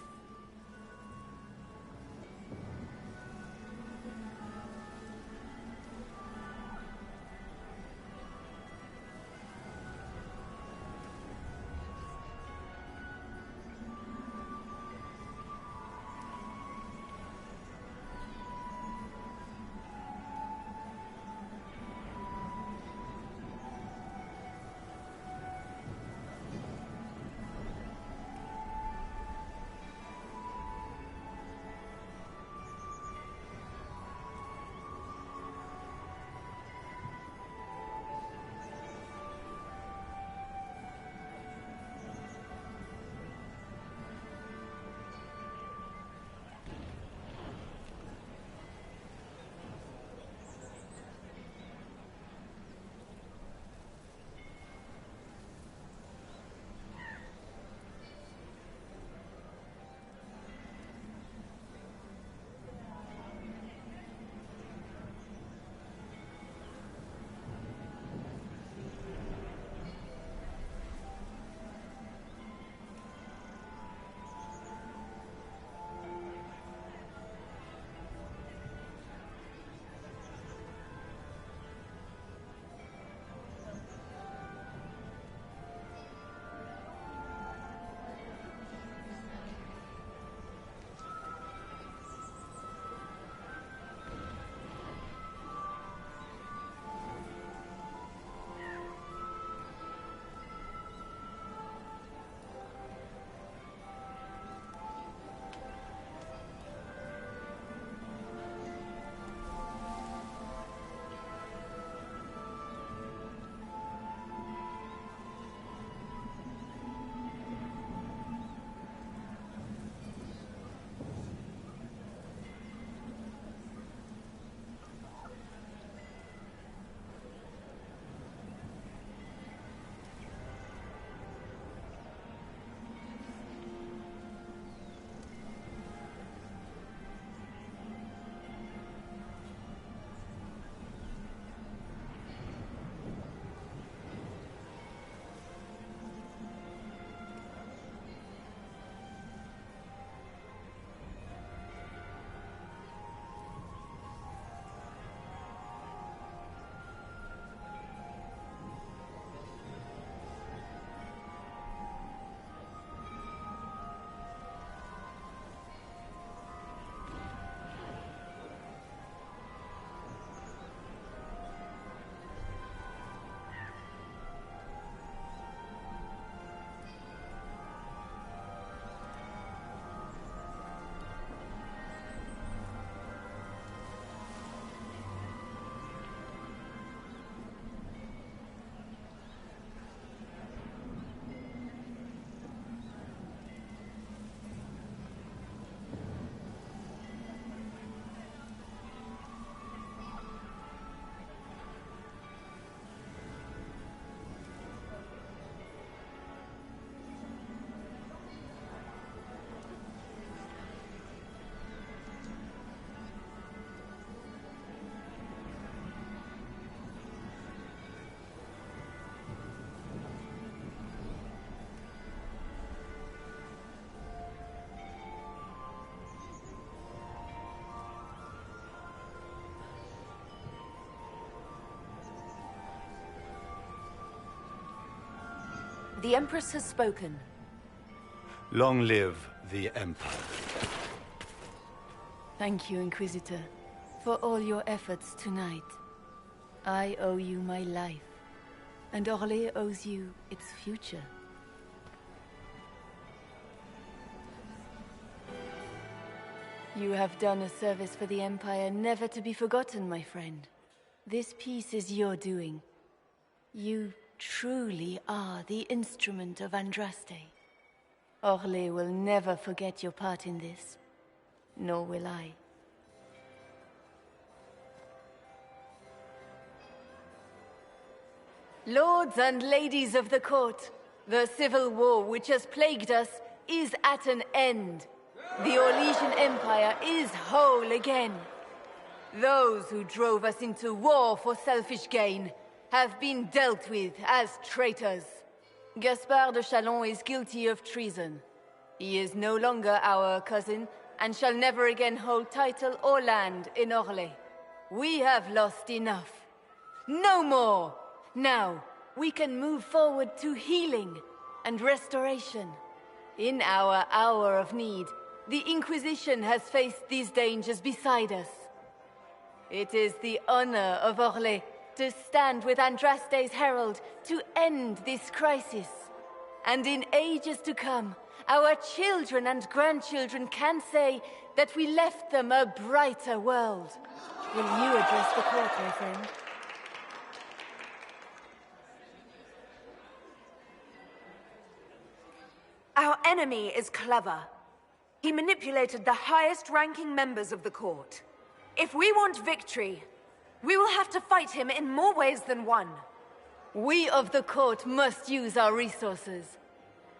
The Empress has spoken. Long live the Empire. Thank you, Inquisitor, for all your efforts tonight. I owe you my life, and Orlais owes you its future. You have done a service for the Empire never to be forgotten, my friend. This piece is your doing. You truly are the instrument of Andraste. Orlais will never forget your part in this, nor will I. Lords and ladies of the court, the civil war which has plagued us is at an end. The Orlesian Empire is whole again. Those who drove us into war for selfish gain have been dealt with as traitors. Gaspard de Chalon is guilty of treason. He is no longer our cousin and shall never again hold title or land in Orlais. We have lost enough. No more! Now, we can move forward to healing and restoration. In our hour of need, the Inquisition has faced these dangers beside us. It is the honor of Orlais to stand with Andraste's herald to end this crisis. And in ages to come, our children and grandchildren can say that we left them a brighter world. Will you address the court, my friend? Our enemy is clever. He manipulated the highest-ranking members of the court. If we want victory, we will have to fight him in more ways than one. We of the court must use our resources.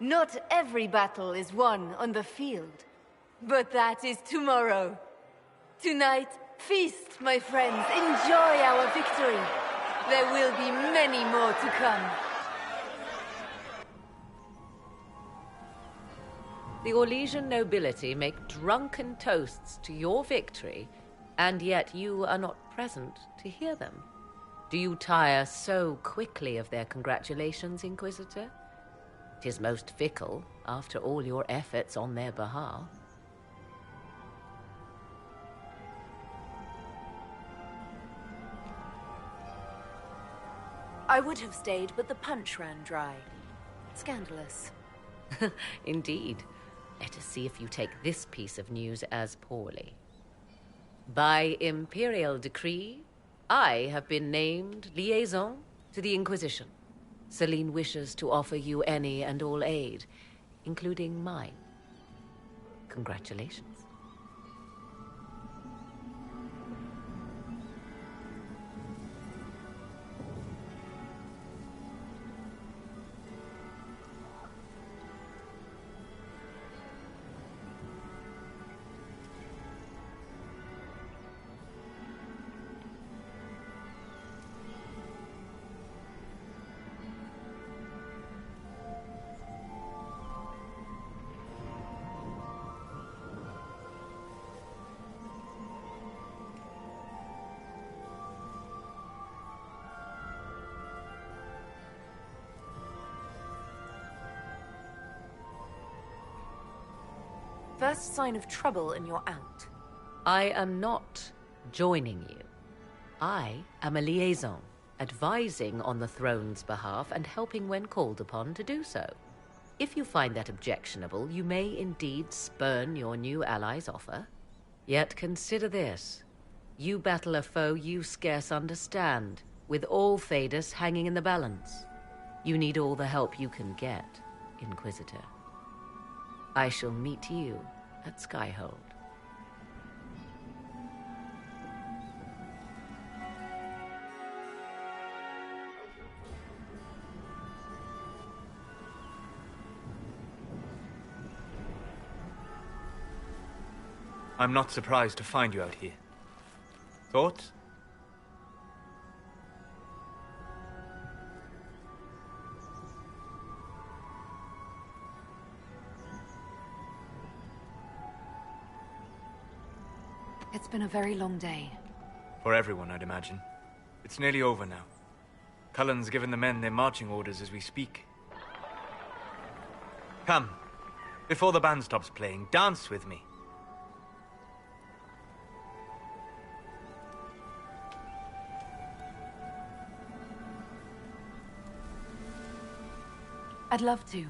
Not every battle is won on the field, but that is tomorrow. Tonight, feast, my friends. Enjoy our victory. There will be many more to come. The Orlesian nobility make drunken toasts to your victory, and yet you are not present to hear them. Do you tire so quickly of their congratulations, Inquisitor? 'Tis most fickle, after all your efforts on their behalf. I would have stayed, but the punch ran dry. Scandalous. Indeed. Let us see if you take this piece of news as poorly. By imperial decree, I have been named liaison to the Inquisition. Celine wishes to offer you any and all aid, including mine. Congratulations. First sign of trouble and you're out. I am not joining you. I am a liaison, advising on the throne's behalf and helping when called upon to do so. If you find that objectionable, you may indeed spurn your new ally's offer. Yet consider this. You battle a foe you scarce understand, with all Thedas hanging in the balance. You need all the help you can get, Inquisitor. I shall meet you at Skyhold. I'm not surprised to find you out here. Thoughts? It's been a very long day. For everyone, I'd imagine. It's nearly over now. Cullen's given the men their marching orders as we speak. Come. Before the band stops playing, dance with me. I'd love to.